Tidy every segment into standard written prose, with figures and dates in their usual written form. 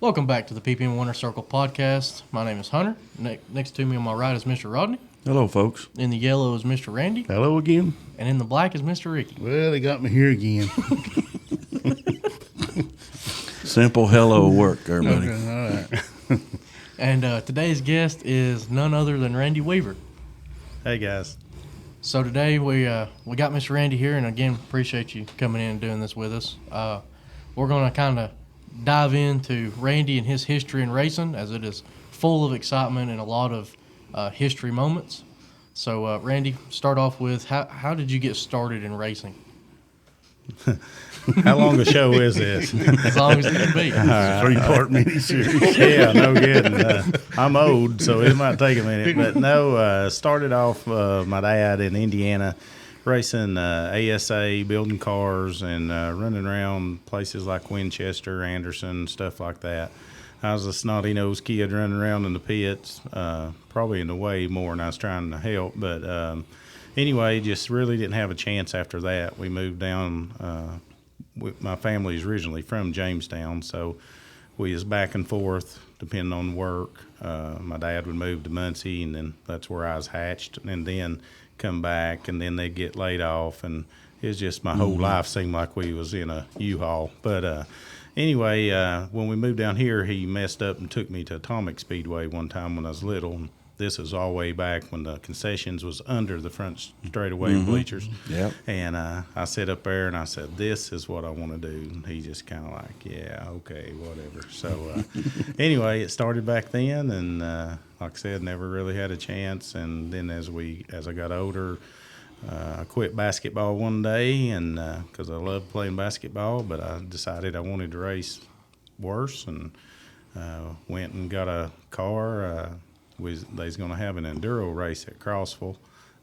Welcome back to the PPM Winter Circle podcast. My name is Hunter. Next to me on my right is Mr. Rodney. Hello, folks. In the yellow is Mr. Randy. Hello again. And in the black is Mr. Ricky. Well, they got me here again. Simple hello work, everybody. Okay, all right. And today's guest is none other than Randy Weaver. Hey, guys. So today we got Mr. Randy here, and again, appreciate you coming in and doing this with us. We're going to kind of dive into Randy and his history in racing, as it is full of excitement and a lot of history moments. So, Randy, start off with how did you get started in racing? How long a show is this? As long as it can be. Three-part miniseries. Yeah, no kidding. I'm old, so it might take a minute. But no, started off my dad in Indiana racing ASA, building cars, and running around places like Winchester, Anderson, stuff like that. I was a snotty-nosed kid running around in the pits, probably in the way more than I was trying to help. But anyway, just really didn't have a chance after that. We moved down. My family is originally from Jamestown, so we was back and forth depending on work. My dad would move to Muncie, and then that's where I was hatched, and then come back, and then they'd get laid off, and it was just my whole life seemed like we was in a U-Haul. But anyway, when we moved down here, he messed up and took me to Atomic Speedway one time when I was little. This was all way back when the concessions was under the front straightaway bleachers. Yep. And I sat up there and I said, this is what I want to do. And he just kind of like, yeah, okay, whatever. So anyway, it started back then. And like I said, never really had a chance. And then as I got older, I quit basketball one day and because I loved playing basketball, but I decided I wanted to race worse and went and got a car. They's going to have an enduro race at Crossville,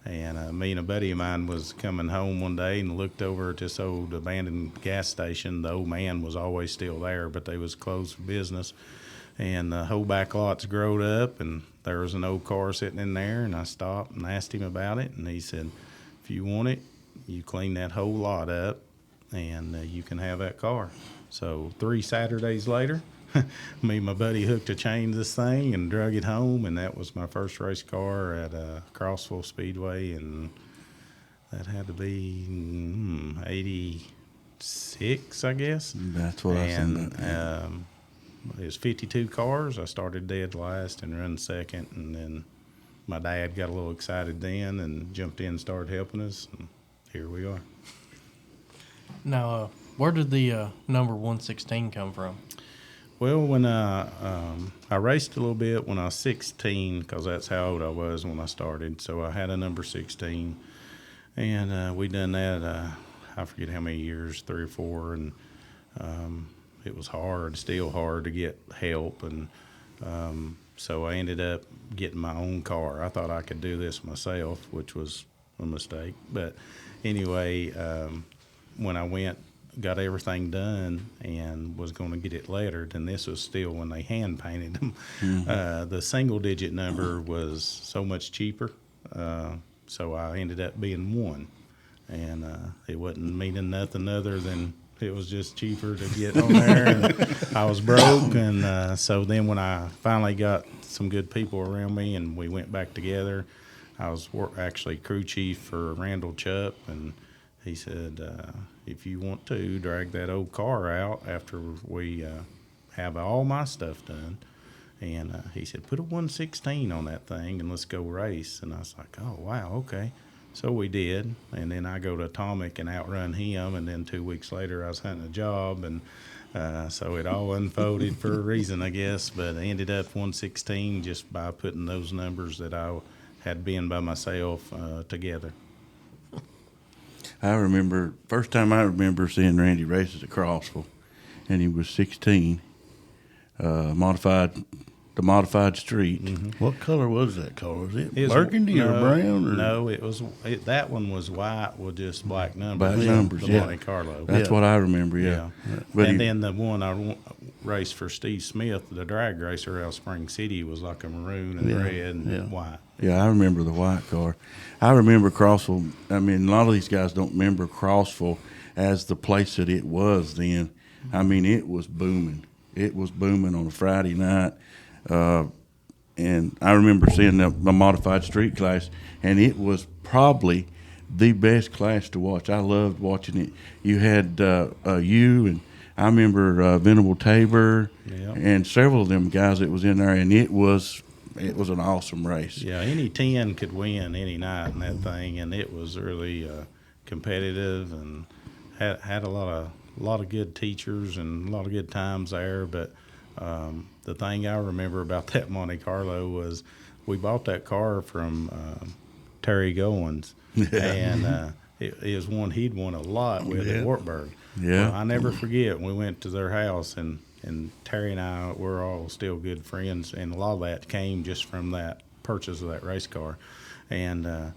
and me and a buddy of mine was coming home one day and looked over at this old abandoned gas station. The old man was always still there, but they was closed for business, and the whole back lot's growed up, and there was an old car sitting in there, and I stopped and asked him about it, and he said, if you want it, you clean that whole lot up, and you can have that car. So 3 Saturdays later, me and my buddy hooked a chain to this thing and drug it home, and that was my first race car at Crossville Speedway, and that had to be 86, I guess. That's what I was It was 52 cars. I started dead last and run second, and then my dad got a little excited then and jumped in and started helping us, and here we are. Now, where did the number 116 come from? Well, when I raced a little bit when I was 16, because that's how old I was when I started. So I had a number 16, and we done that. I forget how many years, 3 or 4, and it was hard, still hard to get help, and so I ended up getting my own car. I thought I could do this myself, which was a mistake. But anyway, when I got everything done and was going to get it lettered, and this was still when they hand painted them. The single digit number was so much cheaper, so I ended up being 1, and it wasn't meaning nothing other than it was just cheaper to get on there, and I was broke, and so then when I finally got some good people around me and we went back together, I was actually crew chief for Randall Chupp, and he said, if you want to, drag that old car out after we have all my stuff done. And he said, put a 116 on that thing and let's go race. And I was like, oh, wow, okay. So we did. And then I go to Atomic and outrun him. And then 2 weeks later, I was hunting a job. And so it all unfolded for a reason, I guess. But I ended up 116 just by putting those numbers that I had been by myself together. I remember, first time I remember seeing Randy races at Crossville, and he was 16, the modified street. Mm-hmm. What color was that car? Was it burgundy or brown? Or? No, that one was white with just black numbers. Black numbers, the yeah. Monte Carlo. That's what I remember, yeah. But and then the one I raced for Steve Smith, the drag racer out of Spring City, was like a maroon and red and white. Yeah, I remember the white car. I remember Crossville. I mean, a lot of these guys don't remember Crossville as the place that it was then. I mean, it was booming. It was booming on a Friday night. And I remember seeing the modified street class, and it was probably the best class to watch. I loved watching it. You had you, and I remember Venable Tabor, Yep. and several of them guys that was in there, and it was an awesome race. Yeah, any 10 could win any night in that thing, and it was really competitive and had a lot of good teachers and a lot of good times there. But the thing I remember about that Monte Carlo was we bought that car from Terry Goins, and it was one he'd won a lot with at Wartburg. Yeah. Well, I never forget, we went to their house, and Terry and I were all still good friends, and a lot of that came just from that purchase of that race car. And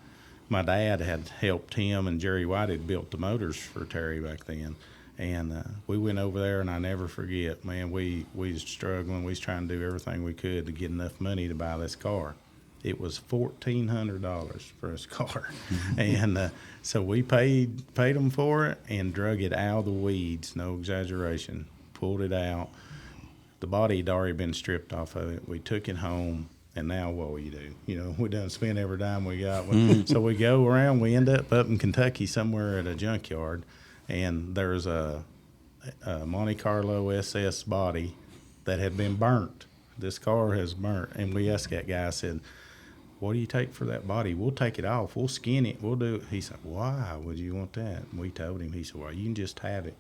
my dad had helped him, and Jerry White had built the motors for Terry back then. And we went over there, and I never forget, man, we was struggling. We was trying to do everything we could to get enough money to buy this car. It was $1,400 for this car. And so we paid them for it and drug it out of the weeds, no exaggeration, pulled it out. The body had already been stripped off of it. We took it home, and now what will you do? You know, we done spent every dime we got. So we go around, we end up in Kentucky somewhere at a junkyard, and there's a Monte Carlo SS body that had been burnt. This car has burnt. And we asked that guy, I said, what do you take for that body? We'll take it off. We'll skin it. We'll do it. He said, why would you want that? And we told him. He said, well, you can just have it.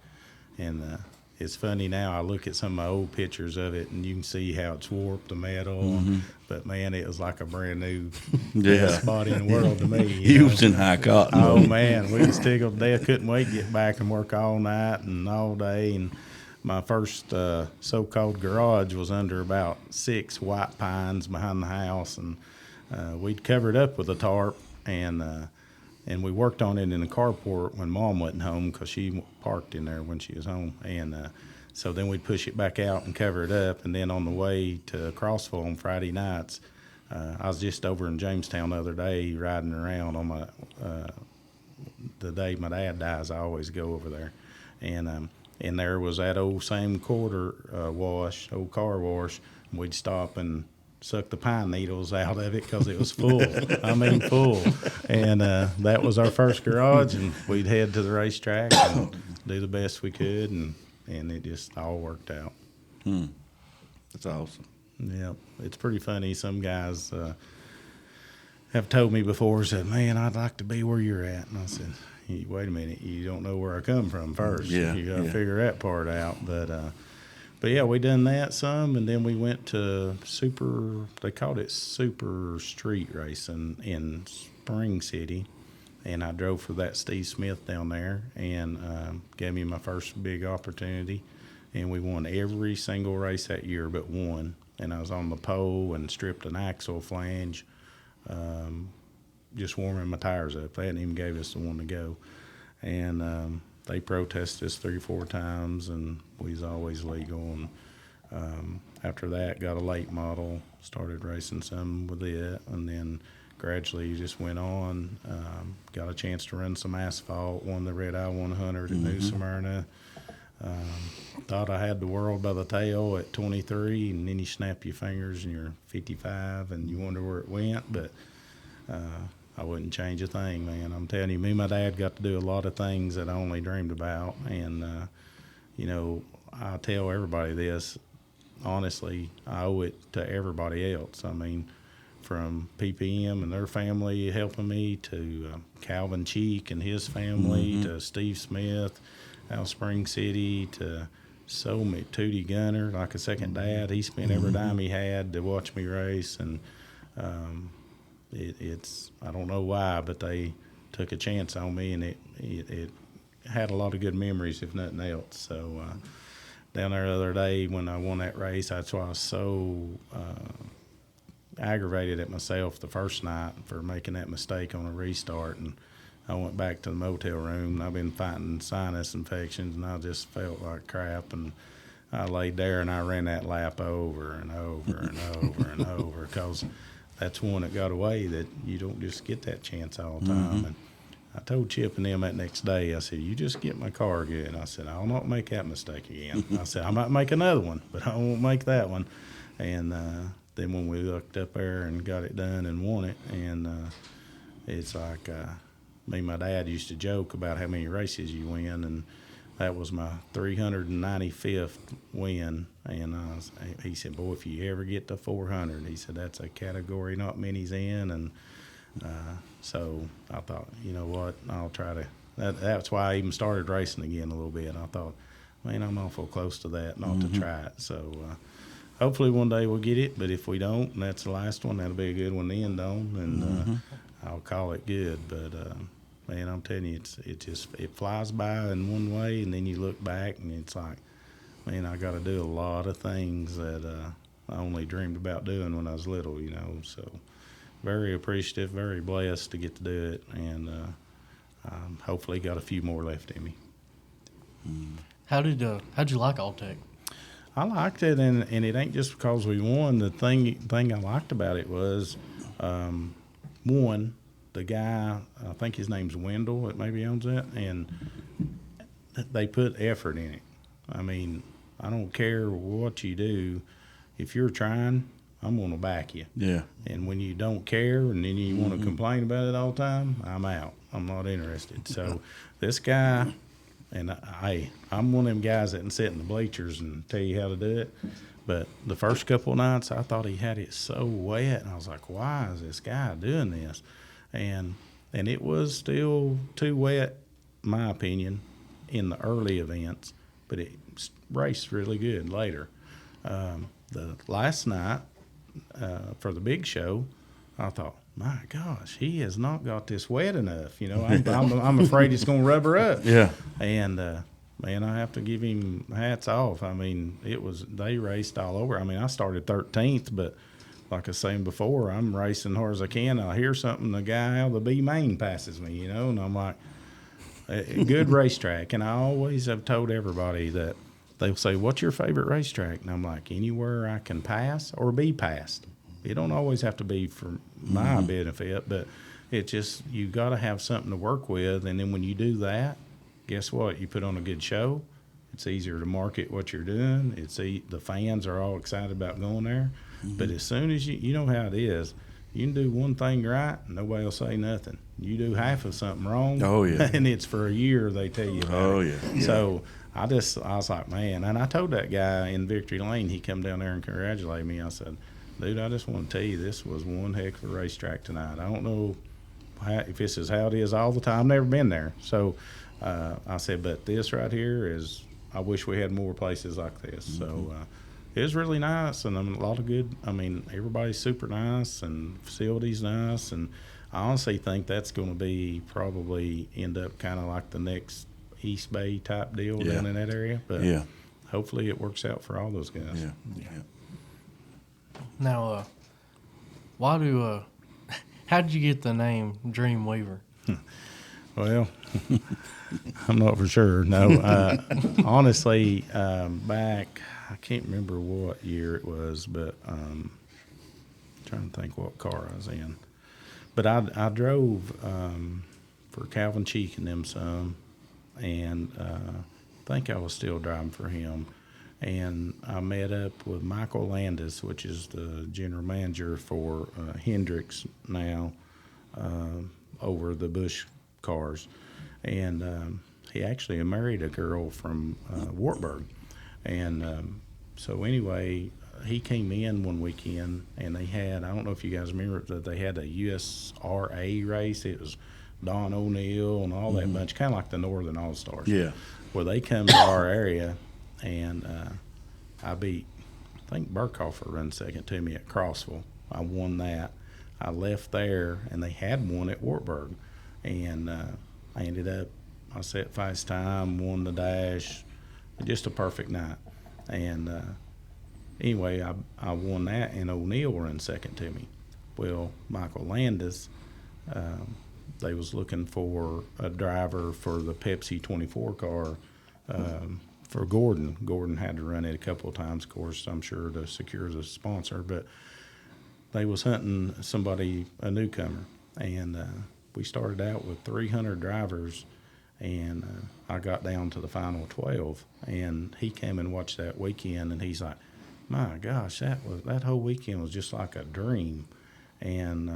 And it's funny now. I look at some of my old pictures of it, and you can see how it's warped, the metal. But, man, it was like a brand new best body in the world to me. He was in high cotton. Oh, man. We was tickled to death. Couldn't wait to get back and work all night and all day. And my first so-called garage was under about 6 white pines behind the house, and we'd covered up with a tarp, and we worked on it in the carport when Mom wasn't home because she parked in there when she was home. And so then we'd push it back out and cover it up. And then on the way to Crossville on Friday nights, I was just over in Jamestown the other day riding around on my the day my dad dies. I always go over there. And there was that old same quarter old car wash. And we'd stop and suck the pine needles out of it because it was full. I mean, full. And that was our first garage, and we'd head to the racetrack and do the best we could, and it just all worked out. That's awesome. Yeah, it's pretty funny. Some guys have told me before, said, man, I'd like to be where you're at. And I said, wait a minute, you don't know where I come from first. Yeah, you got to figure that part out. But yeah, we done that some, and then we went to they called it Super Street Racing in Spring City, and I drove for that Steve Smith down there, and gave me my first big opportunity, and we won every single race that year but one, and I was on the pole and stripped an axle flange, just warming my tires up. They hadn't even gave us the one to go, and they protested us 3-4 times, and we was always legal. And after that, got a late model, started racing some with it, and then gradually just went on. Got a chance to run some asphalt, won the Red Eye 100 at New Smyrna. Thought I had the world by the tail at 23, and then you snap your fingers and you're 55, and you wonder where it went. But I wouldn't change a thing, man. I'm telling you, me and my dad got to do a lot of things that I only dreamed about. And, you know, I tell everybody this, honestly, I owe it to everybody else. I mean, from PPM and their family helping me to Calvin Cheek and his family to Steve Smith out of Spring City to so many, Tootie Gunner, like a second dad. He spent every dime he had to watch me race. And, it's I don't know why, but they took a chance on me, and it had a lot of good memories, if nothing else. So down there the other day when I won that race, that's why I was so aggravated at myself the first night for making that mistake on a restart. And I went back to the motel room, and I've been fighting sinus infections, and I just felt like crap. And I laid there and I ran that lap over and over and over and over, because that's one that got away that you don't just get that chance all the time. I told Chip and them that next day, I said, you just get my car good. I said, I'll not make that mistake again. I said, I might make another one, but I won't make that one. And then when we looked up there and got it done and won it, and it's like me and my dad used to joke about how many races you win, and that was my 395th win. And he said, boy, if you ever get to 400, he said, that's a category not many's in. And so I thought, you know what, I'll try to. That's why I even started racing again a little bit. I thought, man, I'm awful close to that not to try it. So hopefully one day we'll get it. But if we don't, and that's the last one, that'll be a good one to end on. And I'll call it good. But, man, I'm telling you, it flies by in one way, and then you look back, and it's like, man, I got to do a lot of things that I only dreamed about doing when I was little, you know. So very appreciative, very blessed to get to do it, and hopefully got a few more left in me. How'd you like Alltech? I liked it, and it ain't just because we won. The thing I liked about it was, one, the guy, I think his name's Wendell, that maybe owns it, and they put effort in it. I mean, I don't care what you do. If you're trying, I'm going to back you. Yeah. And when you don't care and then you want to complain about it all the time, I'm out. I'm not interested. So this guy, and I'm one of them guys that can sit in the bleachers and tell you how to do it. But the first couple of nights, I thought he had it so wet, and I was like, why is this guy doing this? And it was still too wet, in my opinion, in the early events, but it raced really good later. The last night for the big show, I thought, my gosh, he has not got this wet enough. You know, I'm afraid it's going to rubber up. Yeah. And man, I have to give him hats off. I mean, they raced all over. I mean, I started 13th, but like I was saying before, I'm racing hard as I can. I hear something, the guy out of the B main passes me, you know, and I'm like, a good racetrack. And I always have told everybody that they'll say, what's your favorite racetrack? And I'm like, anywhere I can pass or be passed. It don't always have to be for my benefit, but it just, you got to have something to work with. And then when you do that, guess what? You put on a good show. It's easier to market what you're doing. The fans are all excited about going there. But as soon as you know how it is, you can do one thing right and nobody will say nothing. You do half of something wrong. Oh, yeah. And it's for a year they tell you about it. Yeah. So I was like, man, and I told that guy in Victory Lane, he come down there and congratulated me. I said, dude, I just want to tell you this was one heck of a racetrack tonight. I don't know if this is how it is all the time. I've never been there. So I said, but this right here is, I wish we had more places like this. So it was really nice, and a lot of good. I mean, everybody's super nice, and facilities nice, and I honestly think that's going to be probably end up kind of like the next East Bay type deal down in that area. But hopefully it works out for all those guys. Yeah. Now, how did you get the name Dreamweaver? Well, I'm not for sure. No, honestly, back, I can't remember what year it was, but trying to think what car I was in. But I drove for Calvin Cheek and them some, and I think I was still driving for him. And I met up with Michael Landis, which is the general manager for Hendricks now, over the Busch cars. And he actually married a girl from Wartburg. And so anyway, he came in one weekend, and they had, I don't know if you guys remember, that they had a USRA race. It was Don O'Neill and all that bunch, kind of like the Northern All-Stars. Yeah. Well, they come to our area, and I beat, I think Burkhofer run second to me at Crossville. I won that. I left there, and they had one at Wartburg. And I ended up, I set fast time, won the dash, just a perfect night. And anyway, I won that, and O'Neill run second to me. Well, Michael Landis, they was looking for a driver for the Pepsi 24 car for Gordon. Gordon had to run it a couple of times, of course, I'm sure, to secure the sponsor. But they was hunting somebody, a newcomer. And we started out with 300 drivers, and I got down to the final 12. And he came and watched that weekend, and he's like, "My gosh, that whole weekend was just like a dream." And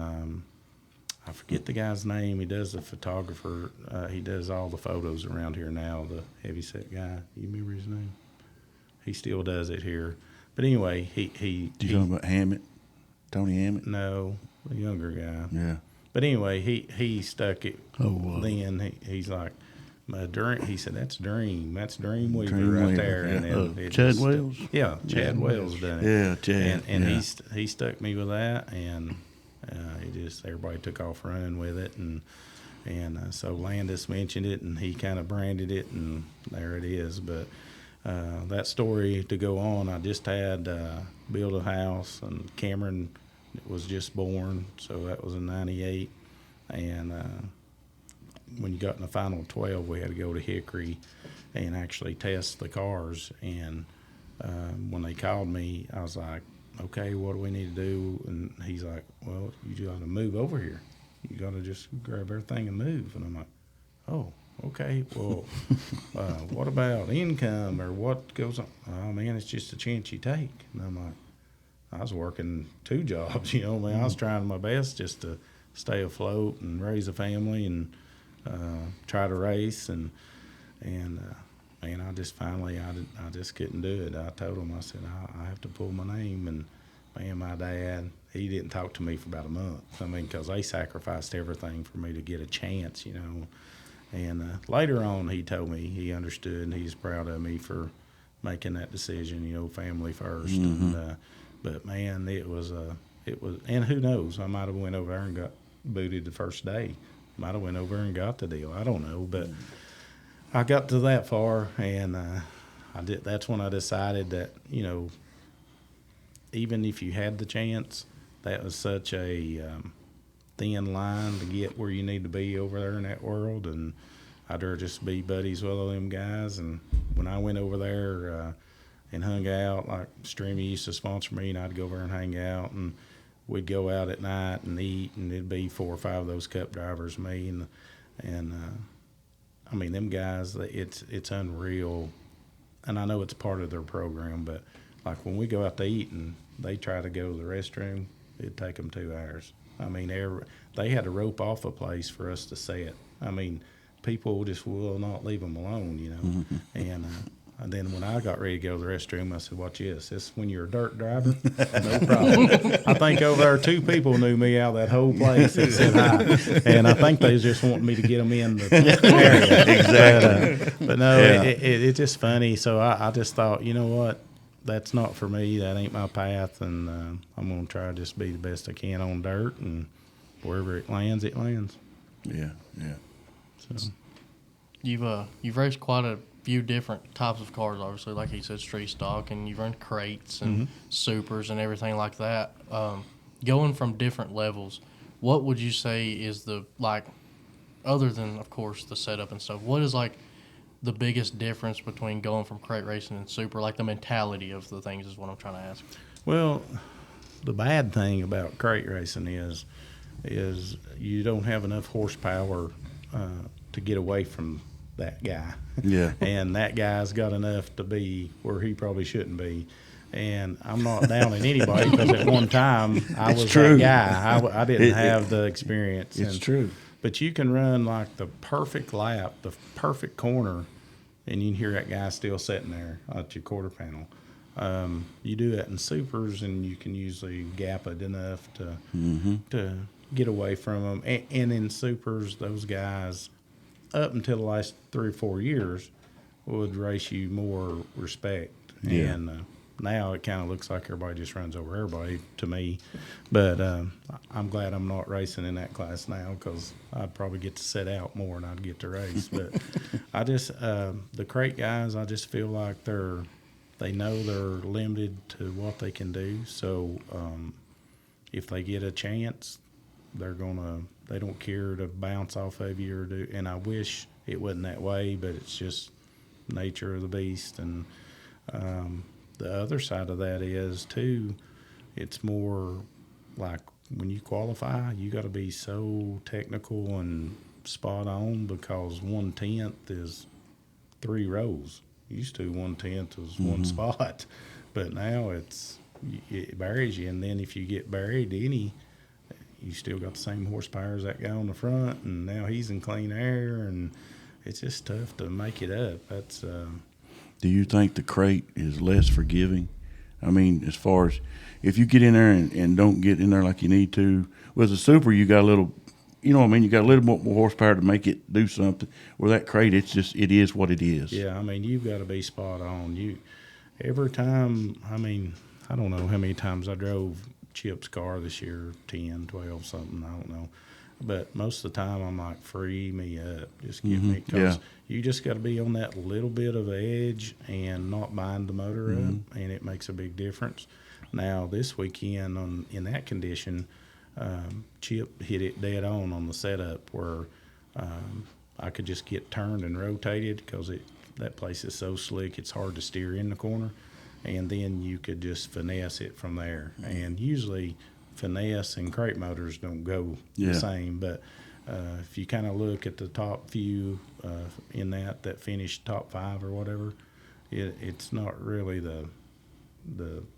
I forget the guy's name. He does the photographer. He does all the photos around here now. The heavyset guy. You remember his name? He still does it here. But anyway, he. You talking about Hammett? Tony Hammett? No, the younger guy. Yeah. But anyway, he stuck it. Oh, wow. Then he's like, he said, "That's Dream. That's Dreamweaver Dream right Weaver, there." yeah. And then Chad Wells? Yeah, Chad Wells done it. Yeah, Chad. And yeah. he stuck me with that, and everybody took off running with it, and so Landis mentioned it, and he kind of branded it, and there it is. But that story to go on, I just had built a house, and Cameron was just born, so that was in '98, and when you got in the final 12, we had to go to Hickory and actually test the cars. And when they called me, I was like, "Okay, what do we need to do?" And he's like, "Well, you got to move over here. You got to just grab everything and move." And I'm like, "Oh, okay. Well, what about income or what goes on?" "Oh, man, it's just a chance you take." And I'm like, I was working 2 jobs, I was trying my best just to stay afloat and raise a family and try to race. And man, I just finally, I just couldn't do it. I told him, I said, I have to pull my name. And man, my dad, he didn't talk to me for about a month. Because they sacrificed everything for me to get a chance, And later on, he told me he understood, and he's proud of me for making that decision, family first. Mm-hmm. And but man, it was, and who knows, I might have went over there and got booted the first day. Might have went over and got the deal. I don't know, but I got to that far, and I did. That's when I decided that even if you had the chance, that was such a thin line to get where you need to be over there in that world, and I'd rather just be buddies with all them guys. And when I went over there and hung out, like Streamy used to sponsor me, and I'd go over and hang out, and we'd go out at night and eat, and it'd be 4 or 5 of those Cup drivers, me, and I mean, them guys, it's unreal. And I know it's part of their program, but like when we go out to eat and they try to go to the restroom, it'd take them 2 hours. I mean, they had to rope off a place for us to sit. I mean, people just will not leave them alone, And then when I got ready to go to the restroom, I said, "Watch this. This when you're a dirt driver, no problem." I think over there 2 people knew me out of that whole place and said hi. And I think they was just wanting me to get them in the area. Exactly. But no, Yeah. it's just funny. So I just thought, you know what? That's not for me. That ain't my path. And I'm going to try to just be the best I can on dirt. And wherever it lands, it lands. Yeah, yeah. So You've raced quite a few different types of cars, obviously, like he said, street stock, and you've run crates and supers and everything like that. Going from different levels, what would you say is other than, of course, the setup and stuff, what is the biggest difference between going from crate racing and super, the mentality of the things is what I'm trying to ask. Well, the bad thing about crate racing is you don't have enough horsepower to get away from that guy. Yeah. And that guy's got enough to be where he probably shouldn't be. And I'm not down on anybody because at one time I was true. that guy. I didn't have the experience. It's true. But you can run the perfect lap, the perfect corner, and you can hear that guy still sitting there at your quarter panel. You do that in supers, and you can usually gap it enough to get away from them. And in supers, those guys, up until the last 3 or 4 years, would race you more respect. Yeah. And now it kind of looks like everybody just runs over everybody to me. But I'm glad I'm not racing in that class now because I'd probably get to sit out more and I'd get to race. But I just the crate guys, I just feel like they know they're limited to what they can do. So if they get a chance, they don't care to bounce off of you or do. And I wish it wasn't that way, but it's just nature of the beast. And the other side of that is too, it's more like when you qualify, you got to be so technical and spot on, because 1/10 is 3 rows. Used to 1/10 was one spot, but now it buries you. And then if you get buried you still got the same horsepower as that guy on the front, and now he's in clean air, and it's just tough to make it up. That's Do you think the crate is less forgiving? I mean, as far as if you get in there and don't get in there like you need to, with a super, you got a little, you know what I mean? You got a little more horsepower to make it do something. With that crate, it is what it is. Yeah, I mean, you've got to be spot on. Every time, I mean, I don't know how many times I drove Chip's car this year, 10, 12, something, I don't know. But most of the time, I'm like, free me up. Just give me, because you just got to be on that little bit of edge and not bind the motor up, and it makes a big difference. Now, this weekend, in that condition, Chip hit it dead on the setup where I could just get turned and rotated, because that place is so slick, it's hard to steer in the corner. And then you could just finesse it from there. And usually finesse and crate motors don't go the same, but if you kind of look at the top few in that finished top 5 or whatever, it's not really the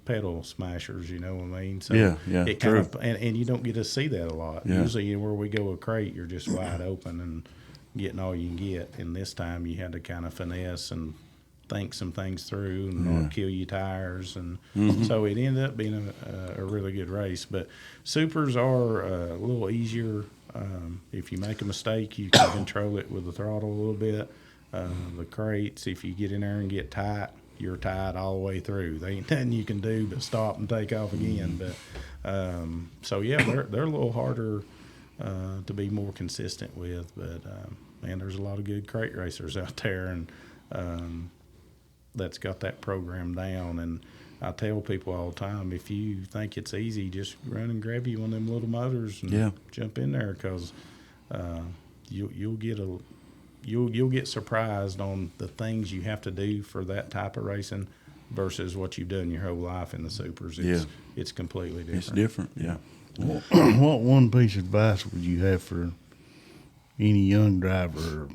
pedal smashers, you know what I mean? So it kind of, and you don't get to see that a lot. Usually where we go a crate, you're just wide open and getting all you can get. And this time you had to kind of finesse and think some things through and not kill your tires, and so it ended up being a really good race. But supers are a little easier. If you make a mistake, you can control it with the throttle a little bit. The crates, if you get in there and get tight, you're tight all the way through. There ain't nothing you can do but stop and take off again. But so yeah, they're a little harder to be more consistent with. But man, there's a lot of good crate racers out there, and that's got that program down. And I tell people all the time, if you think it's easy, just run and grab you one of them little motors and jump in there, because you'll get surprised on the things you have to do for that type of racing versus what you've done your whole life in the supers. It's completely different. It's different, yeah. What one piece of advice would you have for any young driver,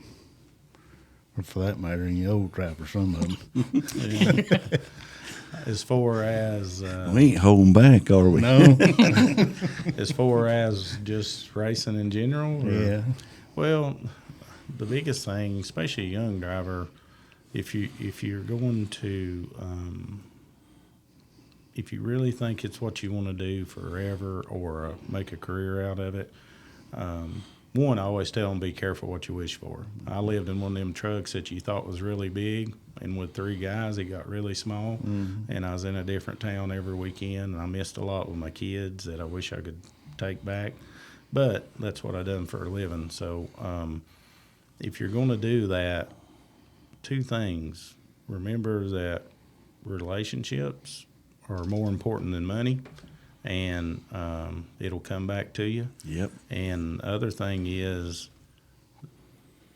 or for that matter, any old driver, some of them? As far as we ain't holding back, are we? No. As far as just racing in general? Yeah. Well, the biggest thing, especially a young driver, if you're going to if you really think it's what you want to do forever or make a career out of it, one, I always tell them, be careful what you wish for. I lived in one of them trucks that you thought was really big, and with 3 guys, it got really small. And I was in a different town every weekend, and I missed a lot with my kids that I wish I could take back. But that's what I done for a living. So if you're going to do that, 2 things. Remember that relationships are more important than money, and it'll come back to you. Yep. And the other thing is,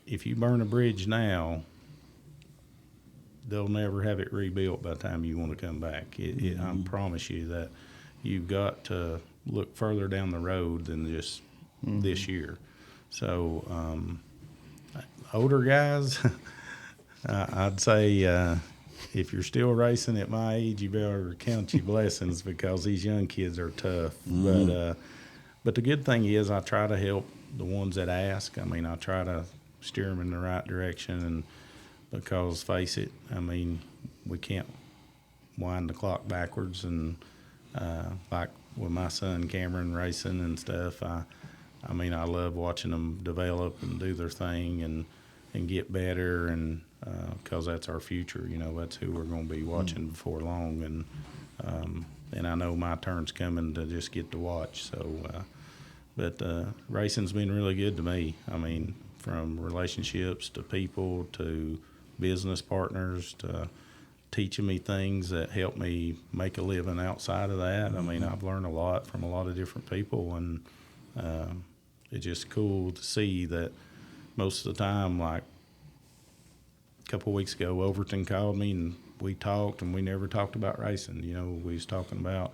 if you burn a bridge now, they'll never have it rebuilt by the time you want to come back. I promise you that you've got to look further down the road than just this year. So older guys, I'd say if you're still racing at my age, you better count your blessings, because these young kids are tough. But the good thing is, I try to help the ones that ask. I mean, I try to steer them in the right direction, and because face it, I mean, we can't wind the clock backwards. And like with my son Cameron racing and stuff, I mean, I love watching them develop and do their thing and get better, and because that's our future. You know, that's who we're going to be watching before long. And I know my turn's coming to just get to watch. So, but racing's been really good to me. I mean, from relationships to people to business partners to teaching me things that help me make a living outside of that. I mean, I've learned a lot from a lot of different people, and it's just cool to see that most of the time, like a couple of weeks ago, Overton called me and we talked, and we never talked about racing. You know, we was talking about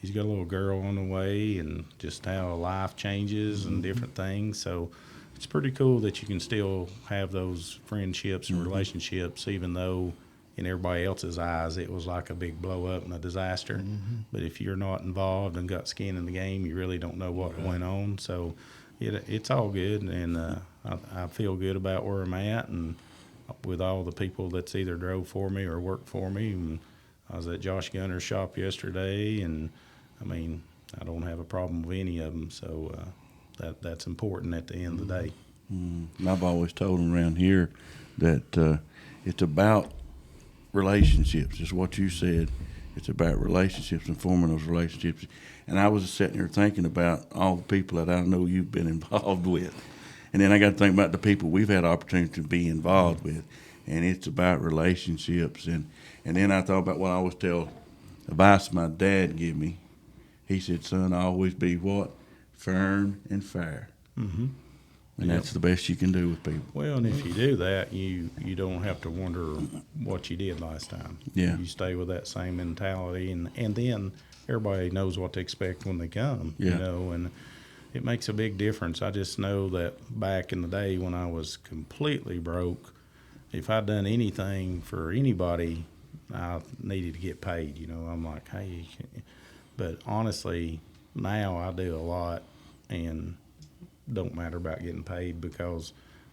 he's got a little girl on the way, and just how life changes and different things. So it's pretty cool that you can still have those friendships and relationships, even though in everybody else's eyes it was like a big blow up and a disaster. But if you're not involved and got skin in the game, you really don't know what went on. So it's all good, and I feel good about where I'm at, and with all the people that's either drove for me or worked for me. And I was at Josh Gunner's shop yesterday, and I mean, I don't have a problem with any of them. So that's important at the end of the day. And I've always told them around here that it's about relationships. Just what you said. It's about relationships and forming those relationships. And I was sitting here thinking about all the people that I know you've been involved with. And then I got to think about the people we've had opportunity to be involved with. And it's about relationships. And then I thought about what I always tell, advice my dad gave me. He said, son, always be what? Firm and fair. And that's the best you can do with people. Well, and if you do that, you don't have to wonder what you did last time. Yeah. You stay with that same mentality, and then everybody knows what to expect when they come, Yeah. you know, and it makes a big difference. I just know that back in the day when I was completely broke, if I'd done anything for anybody, I needed to get paid, you know. I'm like, hey, but honestly, now I do a lot, and don't matter about getting paid, because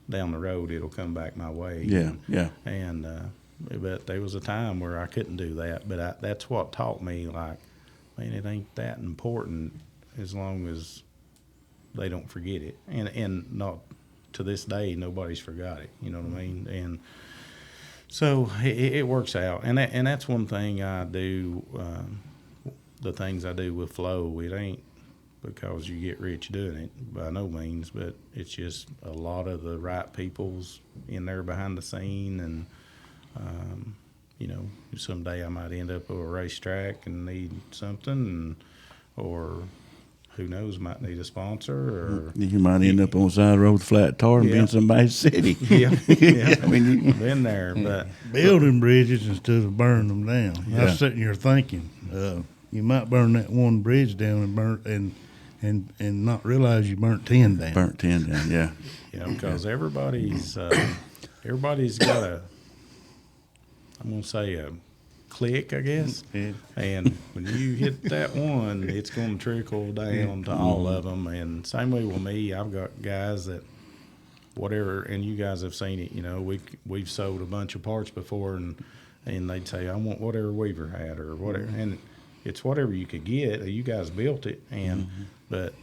down the road it'll come back my way. Yeah, yeah. And but there was a time where I couldn't do that, but that's what taught me, like, man, it ain't that important as long as they don't forget it. And not to this day, nobody's forgot it. You know what I mean? And so it works out. And that's one thing I do. The things I do with Flo, it ain't because you get rich doing it, by no means, but it's just a lot of the right people's in there behind the scene. And you know, someday I might end up at a racetrack and need something, or who knows, might need a sponsor, or You might end up on the side of the road with a flat tire and be in somebody's city. yeah, I mean, been there. But Building bridges instead of burning them down. I Yeah. was sitting here thinking, you might burn that one bridge down and not realize you burnt 10 down. burnt 10 down, yeah. you know, because everybody's got a, I'm gonna say a click, I guess. Yeah. And when you hit that one, it's going to trickle down to all of them. And same way with me, I've got guys that whatever, and you guys have seen it. You know, we've sold a bunch of parts before, and they'd say, I want whatever Weaver had or whatever, and it's whatever you could get. You guys built it, and but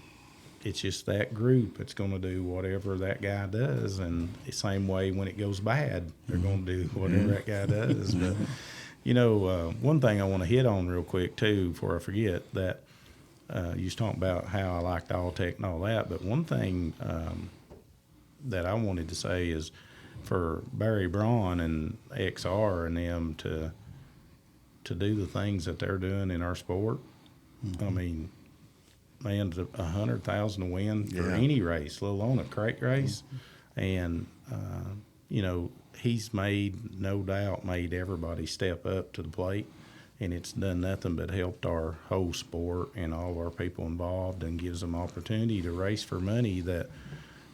it's just that group that's going to do whatever that guy does. And the same way when it goes bad, they're going to do whatever that guy does. But you know, one thing I want to hit on real quick too, before I forget, that you was talking about how I liked Alltech and all that, but one thing that I wanted to say is for Barry Braun and XR and them to do the things that they're doing in our sport. I mean, man, $100,000 to win for any race, let alone a crate race, and you know, he's no doubt made everybody step up to the plate, and it's done nothing but helped our whole sport and all of our people involved, and gives them opportunity to race for money that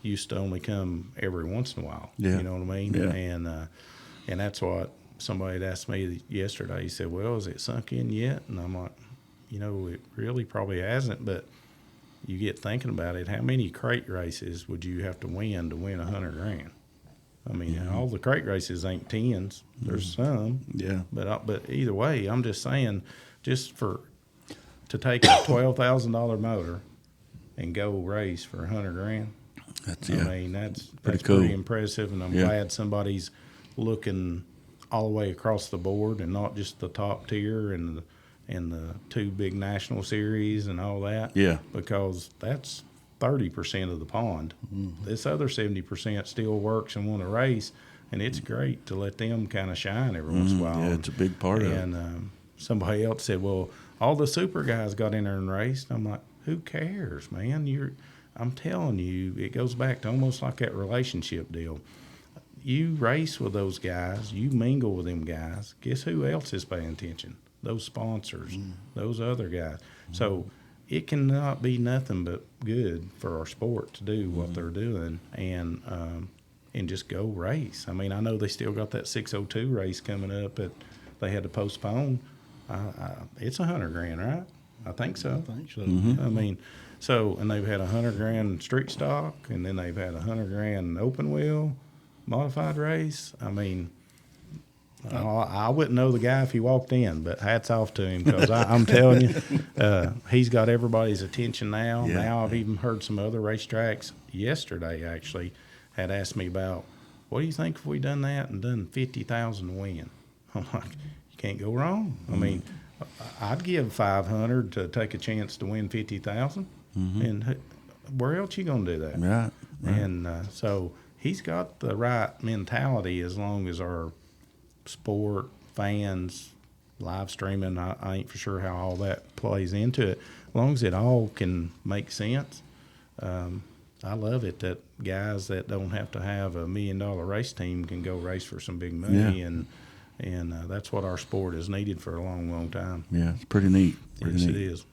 used to only come every once in a while. Yeah. You know what I mean? Yeah. And that's what somebody had asked me yesterday. He said, well, has it sunk in yet? And I'm like, you know, it really probably hasn't, but you get thinking about it, how many crate races would you have to win $100,000? I mean, all the crate races ain't tens. There's some. Yeah. But either way, I'm just saying, to take a $12,000 motor and go race for $100,000. That's, I mean, that's pretty pretty cool. impressive, and I'm Yeah. glad somebody's looking all the way across the board and not just the top tier and the two big national series and all that. Yeah. Because that's 30% of the pond. This other 70% still works and want to race, and it's great to let them kind of shine every once in a while. Yeah, it's a big part of it. And somebody else said, well, all the super guys got in there and raced. I'm like, who cares, man? I'm telling you, it goes back to almost like that relationship deal. You race with those guys, you mingle with them guys. Guess who else is paying attention? those sponsors, those other guys. So it cannot be nothing but good for our sport to do what they're doing and just go race. I mean, I know they still got that 602 race coming up that they had to postpone. It's $100,000, right? I think so. I think so. I mean, so, and they've had $100,000 street stock, and then they've had $100,000 open wheel modified race. I mean, I wouldn't know the guy if he walked in, but hats off to him because I'm telling you, he's got everybody's attention now. Yeah. Now I've even heard some other racetracks yesterday actually had asked me about, what do you think if we done that and done 50,000 to win? I'm like, you can't go wrong. I mean, I'd give 500 to take a chance to win 50,000, and where else you gonna do that? Right. And so he's got the right mentality as long as our sport, fans, live streaming, I ain't for sure how all that plays into it. As long as it all can make sense, I love it that guys that don't have to have $1 million race team can go race for some big money, Yeah. and that's what our sport has needed for a long, long time. Yeah, it's pretty neat. Pretty Yes, neat. it is.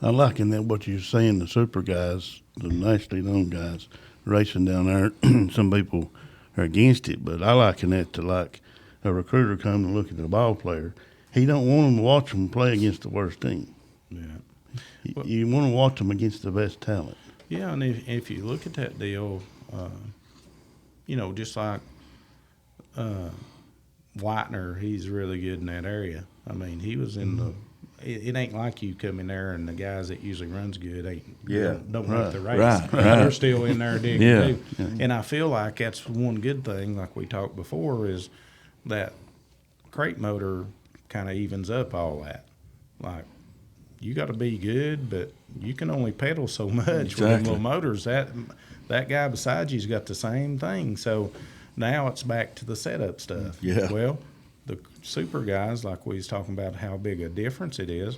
I like in that what you're saying, the super guys, the nationally known guys racing down there. Some people are against it, but I liken that to like a recruiter coming to look at the ball player. He don't want them to watch them play against the worst team. Yeah. You want to watch them against the best talent. Yeah, and if you look at that deal, just like Whitener, he's really good in that area. I mean, he was in the. It ain't like you come in there and the guys that usually runs good don't make the race. Right. They're still in there digging Yeah. too. And I feel like that's one good thing, like we talked before, is that crate motor kind of evens up all that. Like, you got to be good, but you can only pedal so much with them Exactly. little motors. That guy beside you's got the same thing. So now it's back to the setup stuff. Yeah. Well, the super guys, like we was talking about how big a difference it is,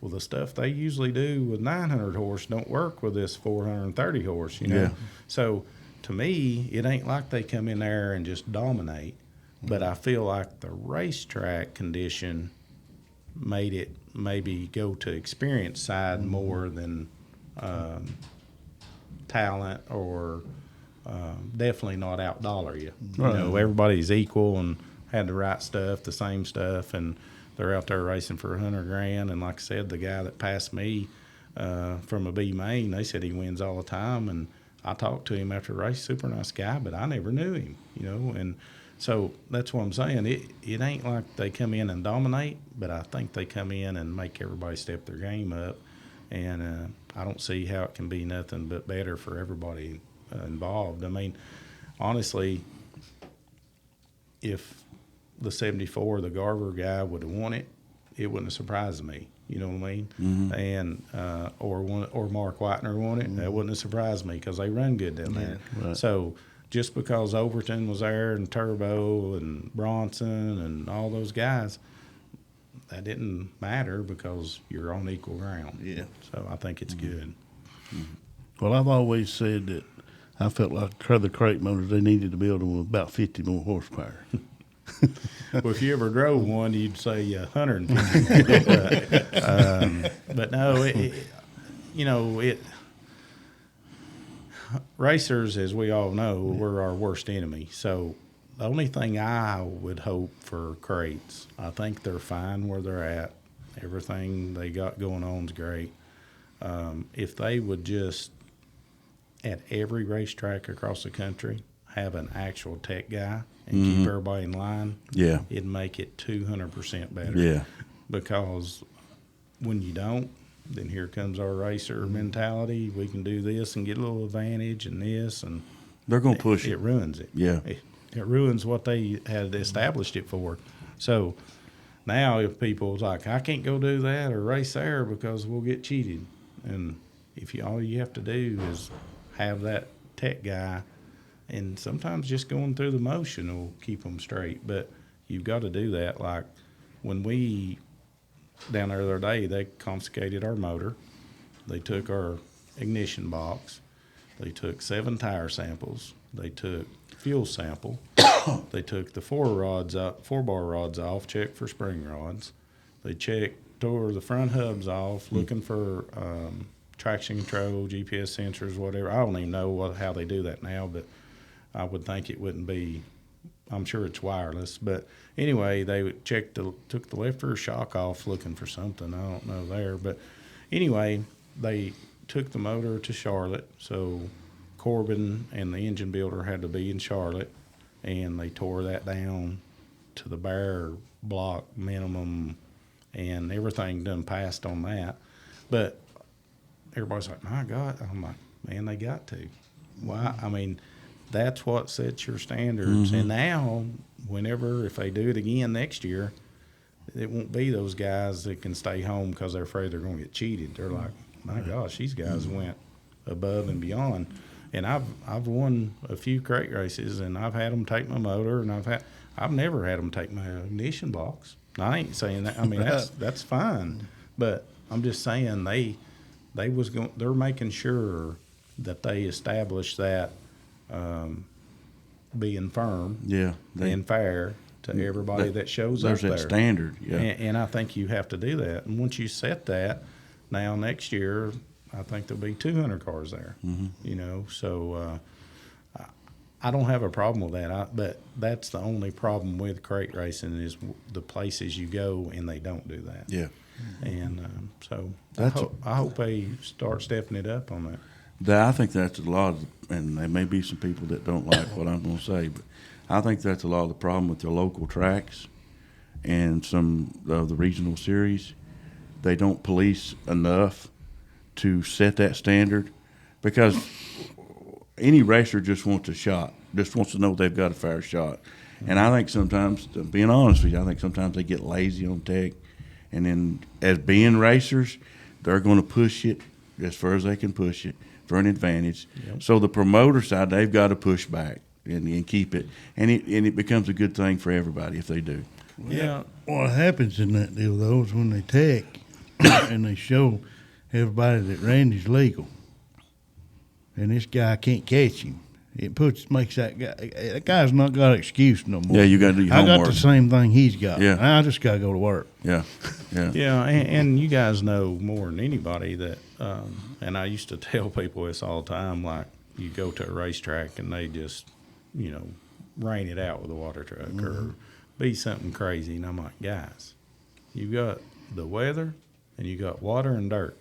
well, the stuff they usually do with 900 horse don't work with this 430 horse, Yeah. So to me, it ain't like they come in there and just dominate, but I feel like the racetrack condition made it maybe go to experience side more than talent or definitely not out-dollar you. Right. Everybody's equal and had the right stuff, the same stuff, and they're out there racing for $100,000. And like I said, the guy that passed me from a B main, they said he wins all the time. And I talked to him after the race, super nice guy, but I never knew him, And so that's what I'm saying. It ain't like they come in and dominate, but I think they come in and make everybody step their game up. And I don't see how it can be nothing but better for everybody involved. I mean, honestly, if the 74, the Garver guy would have won it, it wouldn't have surprised me. You know what I mean? Mm-hmm. And or Mark Whitener won it, that wouldn't have surprised me because they run good down there. right. So just because Overton was there and Turbo and Bronson and all those guys, that didn't matter because you're on equal ground. Yeah. So I think it's good. Well, I've always said that I felt like the crate motors, they needed to build them with about 50 more horsepower. Well, if you ever drove one, you'd say 150. But no, racers, as we all know, we're our worst enemy. So the only thing I would hope for crates, I think they're fine where they're at. Everything they got going on is great. If they would just, at every racetrack across the country, have an actual tech guy and keep everybody in line, Yeah. it'd make it 200% better. Yeah. Because when you don't, then here comes our racer mentality. We can do this and get a little advantage and this, and They're going to push it it. ruins it. Yeah. It ruins what they had established it for. So now if people's like, I can't go do that or race there because we'll get cheated. And if all you have to do is have that tech guy, and sometimes just going through the motion will keep them straight. But you've got to do that. Like when we down there the other day, they confiscated our motor. They took our ignition box. They took 7 tire samples. They took fuel sample. They took the 4-bar rods off, checked for spring rods. They tore the front hubs off, looking for traction control, GPS sensors, whatever. I don't even know how they do that now, but I would think it wouldn't be. I'm sure it's wireless, but anyway, they took the left rear shock off, looking for something. I don't know there, but anyway, they took the motor to Charlotte, so Corbin and the engine builder had to be in Charlotte, and they tore that down to the bare block minimum, and everything done passed on that. But everybody's like, my God. I'm like, man, they got to. Why? I mean, that's what sets your standards. And now, if they do it again next year, it won't be those guys that can stay home because they're afraid they're going to get cheated. They're like, my gosh, these guys went above and beyond. And I've won a few crate races, and I've had them take my motor, and I've never had them take my ignition box. I ain't saying that. I mean, that's fine, but I'm just saying they're making sure that they establish that being firm, being fair to everybody that shows up there. There's that standard, and I think you have to do that. And once you set that, now next year, I think there'll be 200 cars there. You know, so I don't have a problem with that. But that's the only problem with crate racing is the places you go and they don't do that. Yeah. And so I hope they start stepping it up on that. I think that's a lot and there may be some people that don't like what I'm going to say, but I think that's a lot of the problem with the local tracks and some of the regional series. They don't police enough to set that standard, because any racer just wants a shot, just wants to know they've got a fair shot. And I think sometimes, being honest with you, I think sometimes they get lazy on tech. And then as being racers, they're going to push it as far as they can push it for an advantage. Yep. So the promoter side, they've got to push back and keep it. And it becomes a good thing for everybody if they do. Yeah. What happens in that deal, though, is when they tech and they show everybody that Randy's legal and this guy can't catch him, it makes that guy's not got an excuse no more. Yeah, you got to do your homework. I got the same thing he's got. Yeah. I just got to go to work. Yeah. And you guys know more than anybody that, and I used to tell people this all the time, like you go to a racetrack and they just, rain it out with a water truck or be something crazy. And I'm like, guys, you got the weather and you got water and dirt.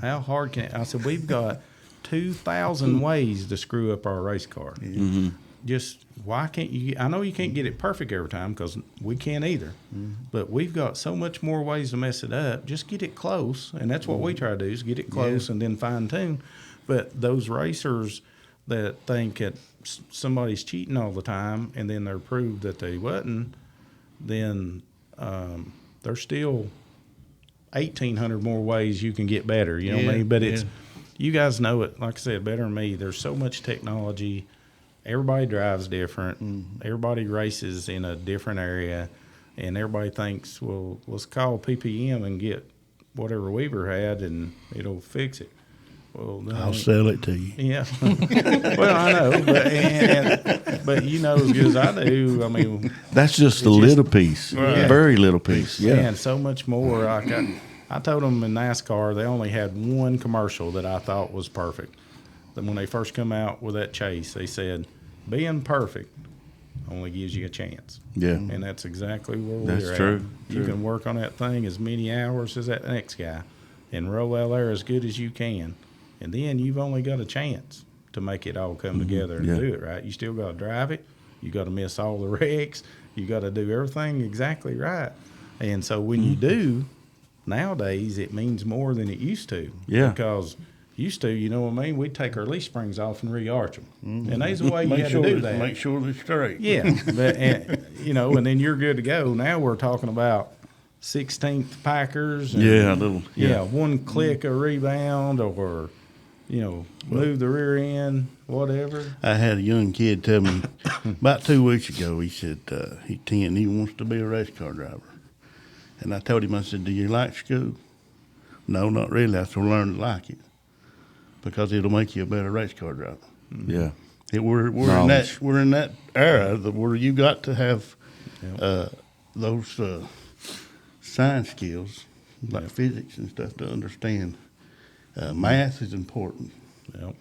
How hard can I said, we've got 2,000 ways to screw up our race car. Just why can't you? I know you can't get it perfect every time because we can't either. But we've got so much more ways to mess it up. Just get it close, and that's what we try to do: is get it close and then fine tune. But those racers that think that somebody's cheating all the time, and then they're proved that they wasn't, then there's still 1,800 more ways you can get better. You know what I mean? But it's you guys know it, like I said, better than me. There's so much technology. Everybody drives different. Everybody races in a different area. And everybody thinks, well, let's call PPM and get whatever Weaver had and it'll fix it. Well, no, I'll sell it to you. Yeah. Well, I know. But you know as good as I do, I mean. That's just a little piece. Right. Very little piece. Yeah. And so much more. I told them in NASCAR they only had one commercial that I thought was perfect. Then when they first come out with that chase, they said, being perfect only gives you a chance. Yeah. And that's exactly where we're That's at. true. You can work on that thing as many hours as that next guy and roll out there as good as you can. And then you've only got a chance to make it all come together and do it right. You still got to drive it. You got to miss all the wrecks. You got to do everything exactly right. And so when you do, nowadays it means more than it used to. Yeah. Because used to, you know what I mean? We'd take our leaf springs off and re-arch them. And there's a way you had to do that. Make sure they're straight. Yeah. But, and then you're good to go. Now we're talking about 16th packers. And, one click a rebound or, move the rear end, whatever. I had a young kid tell me about 2 weeks ago, he said he's 10, he wants to be a race car driver. And I told him, I said, do you like school? No, not really. I have to learn to like it because it'll make you a better race car driver. Yeah. We're in that era where you got to have those science skills like physics and stuff to understand. Math is important. Yep.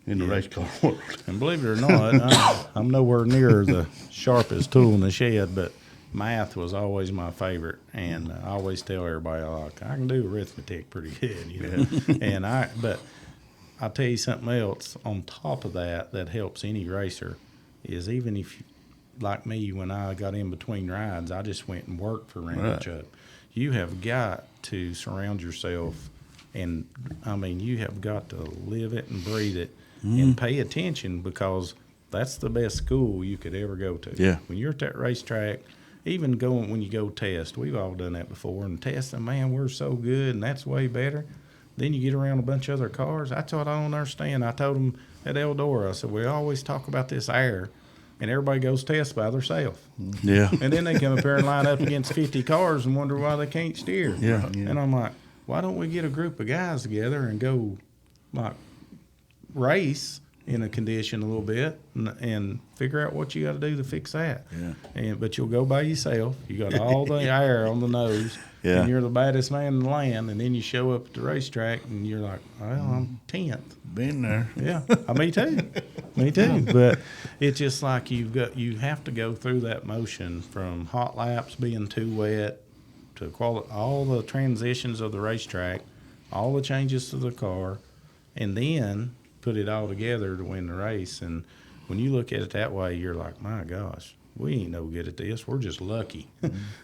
In the race car world. And believe it or not, I'm nowhere near the sharpest tool in the shed, but math was always my favorite. And I always tell everybody, like, I can do arithmetic pretty good, you know. But I'll tell you something else on top of that helps any racer is even if, like me, when I got in between rides, I just went and worked for Randy Chuck. You have got to surround yourself, and, I mean, you have got to live it and breathe it. And pay attention because that's the best school you could ever go to. Yeah. When you're at that racetrack, even going when you go test, we've all done that before, and testing, man, we're so good, and that's way better. Then you get around a bunch of other cars. That's what I don't understand. I told them at Eldora, I said, we always talk about this air, and everybody goes test by themselves. Yeah. And then they come up here and line up against 50 cars and wonder why they can't steer. Yeah. And I'm like, why don't we get a group of guys together and go, like, race in a condition a little bit and figure out what you got to do to fix that. Yeah. But you'll go by yourself. You got all the air on the nose, Yeah. and you're the baddest man in the land. And then you show up at the racetrack, and you're like, well, I'm 10th. Been there. Yeah, me too. Me too. But it's just like you have to go through that motion from hot laps being too wet to all the transitions of the racetrack, all the changes to the car, and then put it all together to win the race. And when you look at it that way, you're like, my gosh, we ain't no good at this. We're just lucky.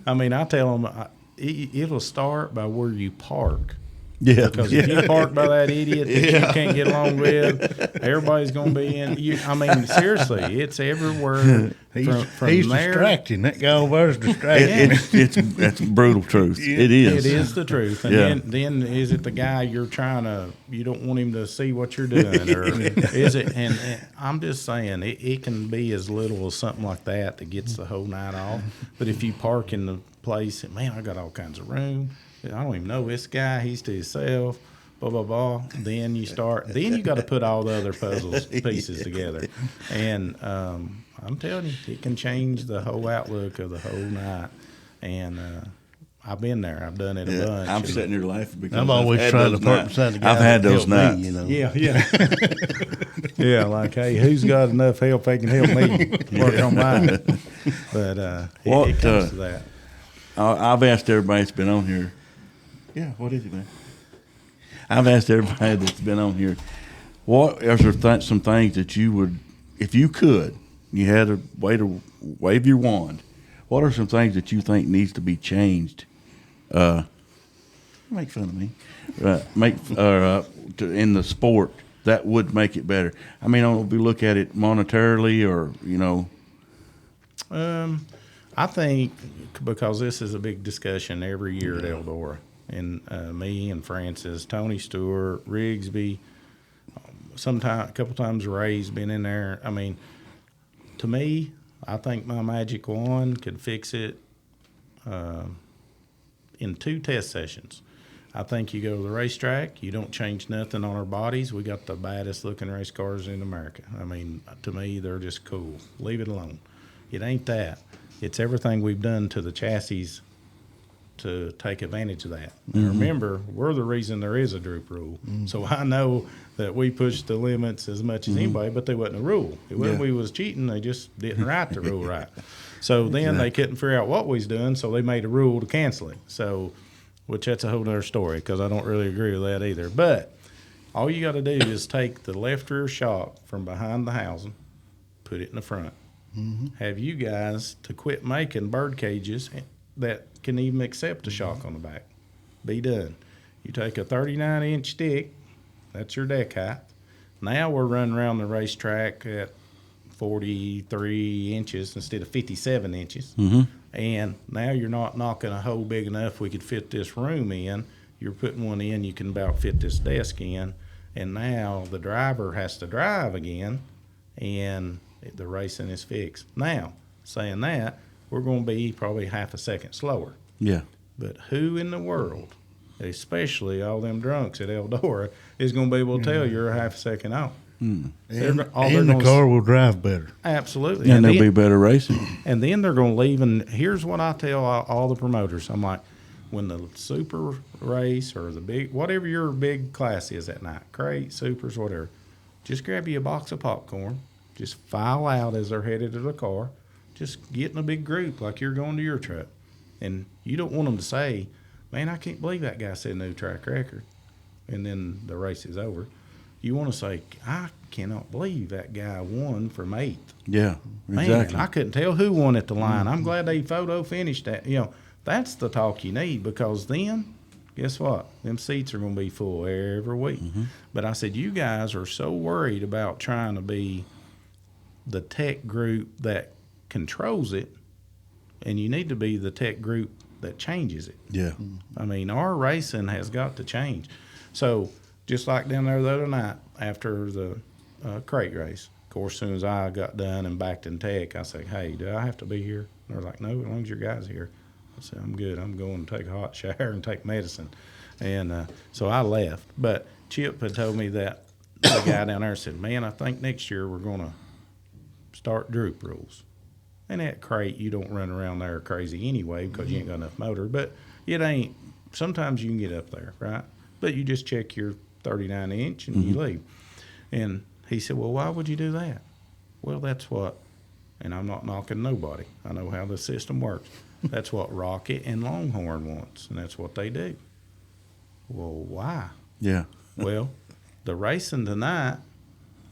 I mean, I tell them it'll start by where you park. Yeah. Because if you park by that idiot that you can't get along with, everybody's going to be in. I mean, seriously, it's everywhere. He's there. distracting. That guy over there's distracting. That's brutal truth. It is. It is the truth. And then is it the guy you don't want him to see what you're doing? Or is it? And I'm just saying, it can be as little as something like that gets the whole night off. But if you park in the place, man, I got all kinds of room. I don't even know this guy. He's to himself, blah, blah, blah. Then you got to put all the other pieces together. And I'm telling you, it can change the whole outlook of the whole night. And I've been there. I've done it a bunch. I'm sitting here laughing because I'm always trying to park beside the guy. I've had those that helped nights. me, you know. Yeah. Yeah, like, hey, who's got enough help they can help me work on mine? But it comes to that. I've asked everybody that's been on here. Yeah, what is it, man? I've asked everybody that's been on here, what are there some things that you would, if you could, you had a way to wave your wand, what are some things that you think needs to be changed? Make fun of me. In the sport that would make it better. I mean, if we look at it monetarily or, you know. I think because this is a big discussion every year at Eldora, and me and Francis, Tony Stewart, Rigsby, a couple times Ray's been in there. I mean, to me, I think my magic wand could fix it in 2 test sessions. I think you go to the racetrack, you don't change nothing on our bodies. We got the baddest looking race cars in America. I mean, to me, they're just cool. Leave it alone. It ain't that. It's everything we've done to the chassis to take advantage of that. And remember, we're the reason there is a droop rule. So I know that we pushed the limits as much as anybody, but there wasn't a rule. It wasn't we was cheating. They just didn't write the rule right. So then they couldn't figure out what we was doing, so they made a rule to cancel it. So, which that's a whole other story because I don't really agree with that either. But all you got to do is take the left rear shock from behind the housing, put it in the front. Have you guys to quit making bird cages that can even accept a shock on the back. Be done. You take a 39-inch stick, that's your deck height. Now we're running around the racetrack at 43 inches instead of 57 inches. And now you're not knocking a hole big enough we could fit this room in. You're putting one in you can about fit this desk in. And now the driver has to drive again, and the racing is fixed. Now, saying that, we're going to be probably half a second slower. Yeah. But who in the world, especially all them drunks at Eldora, is going to be able to tell you're a half a second off? And they're the gonna car will drive better. absolutely, And there'll then- be better racing. And then they're going to leave. And here's what I tell all the promoters. I'm like, when the super race or the big, whatever your big class is that night, crate, supers, whatever, just grab you a box of popcorn. Just file out as they're headed to the car. Just get in a big group like you're going to your truck. And you don't want them to say, man, I can't believe that guy set a new track record. And then the race is over. You want to say, I cannot believe that guy won from 8th. Yeah, Man, exactly. I couldn't tell who won at the line. I'm glad they photo finished that. That's the talk you need, because then, guess what? Them seats are going to be full every week. But I said, you guys are so worried about trying to be the tech group that controls it, and you need to be the tech group that changes it. Yeah. I mean, our racing has got to change. So just like down there the other night after the crate race, of course, as soon as I got done and backed in tech, I said, hey, do I have to be here? And they're like, no, as long as your guy's here. I said, I'm good. I'm going to take a hot shower and take medicine. And so I left. But Chip had told me that the guy down there said, man, I think next year we're going to start droop rules. And that crate, you don't run around there crazy anyway because you ain't got enough motor. But it ain't, sometimes you can get up there, right? But you just check your 39-inch and you leave. And he said, well, why would you do that? Well, that's what, and I'm not knocking nobody. I know how the system works. That's what Rocket and Longhorn wants, and that's what they do. Well, why? Yeah. Well, the racing tonight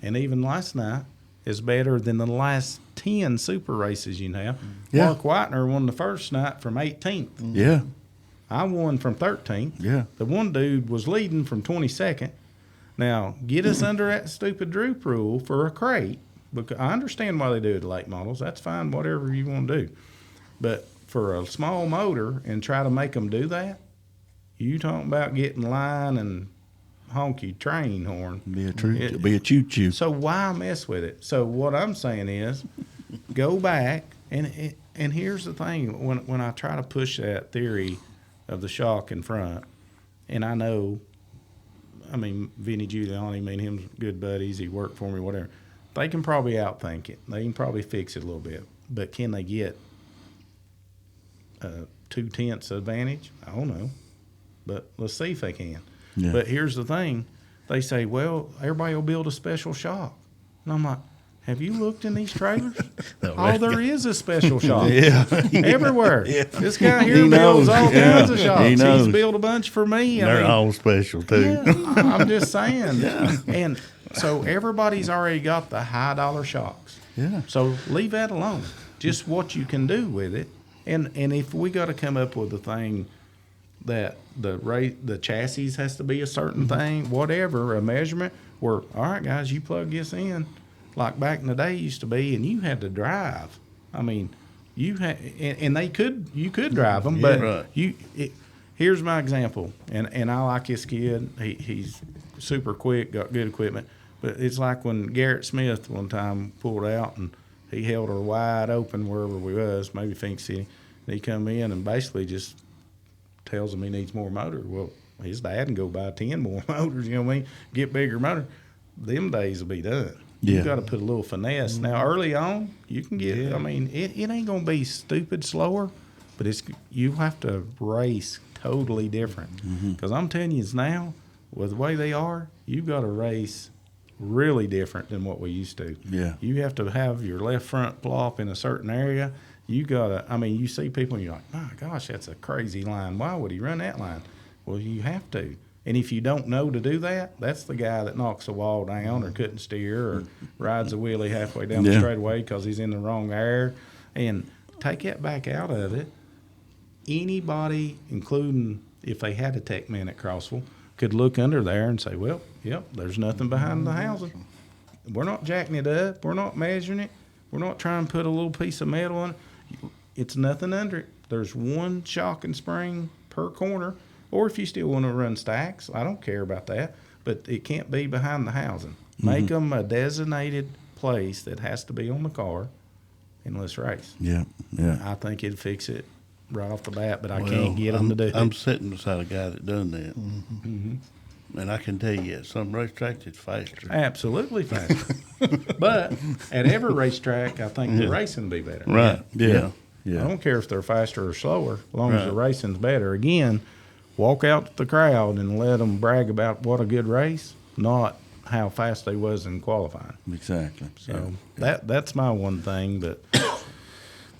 and even last night is better than the last 10 super races you have. Yeah. Mark Whitener won the first night from 18th. Yeah. I won from 13th. Yeah. The one dude was leading from 22nd. Now, get us under that stupid droop rule for a crate. Because I understand why they do it to late models. That's fine, whatever you want to do. But for a small motor and try to make them do that, you talking about getting line and honky train horn. Be a choo-choo. So why mess with it? So what I'm saying is, go back and here's the thing: when I try to push that theory of the shock in front, and I know, I mean, Vinny Giuliani, me and him's good buddies. He worked for me, whatever. They can probably outthink it. They can probably fix it a little bit, but can they get 2/10 advantage? I don't know, but let's see if they can. Yeah. But here's the thing. They say, well, everybody will build a special shock. And I'm like, have you looked in these trailers? All there is special shock. Everywhere. This guy here He builds knows. all Yeah. kinds of shocks. He knows. He's built a bunch for me. They're all special too. Yeah, I'm just saying. And so everybody's already got the high dollar shocks. Yeah. So leave that alone. Just what you can do with it. And if we got to come up with a thing that the chassis has to be a certain thing, whatever, a measurement, where, all right, guys, you plug this in, like back in the day used to be, and you had to drive. I mean, you had, and you could drive them, but right. Here's my example, and I like this kid. He's super quick, got good equipment, but it's like when Garrett Smith one time pulled out and he held her wide open wherever we was, maybe Phoenix City, and he come in and basically just tells him he needs more motor. Well, his dad can go buy 10 more motors, you know what I mean? Get bigger motor. Them days will be done. Yeah. You got to put a little finesse. Now, early on, you can get, I mean, it ain't going to be stupid slower, but you have to race totally different. Because I'm telling you, now, with the way they are, you've got to race really different than what we used to. Yeah. You have to have your left front plop in a certain area. You got to, I mean, you see people and you're like, my gosh, that's a crazy line. Why would he run that line? Well, you have to. And if you don't know to do that, that's the guy that knocks a wall down or couldn't steer or rides a wheelie halfway down the straightaway because he's in the wrong air. And take that back out of it. Anybody, including if they had a tech man at Crossville, could look under there and say, well, yep, there's nothing behind the housing. We're not jacking it up. We're not measuring it. We're not trying to put a little piece of metal on it. It's nothing under it. There's one shock and spring per corner. Or if you still want to run stacks, I don't care about that. But it can't be behind the housing. Make them a designated place that has to be on the car, and let's race. Yeah. Yeah. I think it'd fix it right off the bat, but I can't get them to do it. I'm sitting beside a guy that done that. And I can tell you, at some racetracks, it's faster. Absolutely faster. But at every racetrack, I think the racing will be better. Right. Yeah. I Yeah. don't care if they're faster or slower, as long as the Right. racing's better. Again, walk out to the crowd and let them brag about what a good race, not how fast they was in qualifying. Exactly. So that's my one thing. But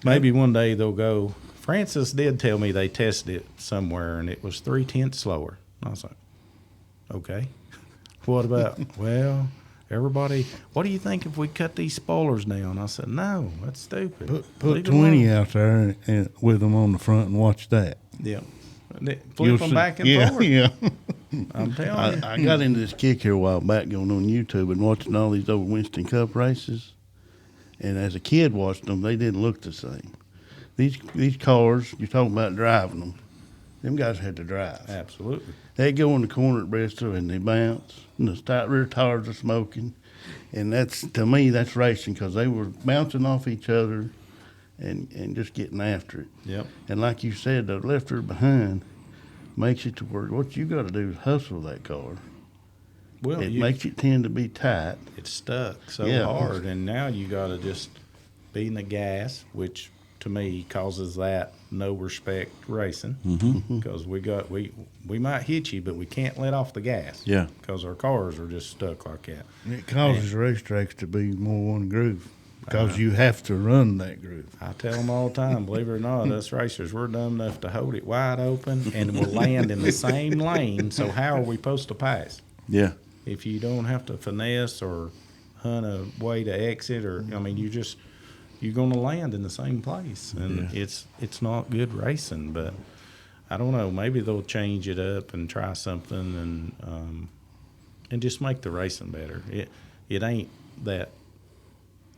maybe one day they'll go. Francis did tell me they tested it somewhere and it was 0.3 slower. I was like, okay. What about? Well, everybody, what do you think if we cut these spoilers down? I said, no, that's stupid. Put Leave it 20 alone. out there and with them on the front and watch that. Yeah. Flip You'll them see- back and yeah, forward. Yeah. I'm telling you. I got into this kick here a while back going on YouTube and watching all these old Winston Cup races. And as a kid watching them, they didn't look the same. These cars, you're talking about driving them guys had to drive. Absolutely. They go in the corner at Bristol and they bounce, and the rear tires are smoking. And that's, to me, that's racing because they were bouncing off each other and just getting after it. Yep. And like you said, the left rear behind makes it to where what you got to do is hustle that car. Well, It makes it tend to be tight. it's stuck so Yeah. hard, and now you got to just be in the gas, which to me causes that no respect racing because we might hit you, but we can't let off the gas. Yeah. Because our cars are just stuck like that. And it causes racetracks to be more one groove because you have to run that groove. I tell them all the time, believe it or not, us racers, we're dumb enough to hold it wide open and we'll land in the same lane. So how are we supposed to pass? Yeah. If you don't have to finesse or hunt a way to exit, or I mean, you're going to land in the same place, and it's not good racing. But I don't know. Maybe they'll change it up and try something, and just make the racing better. It ain't that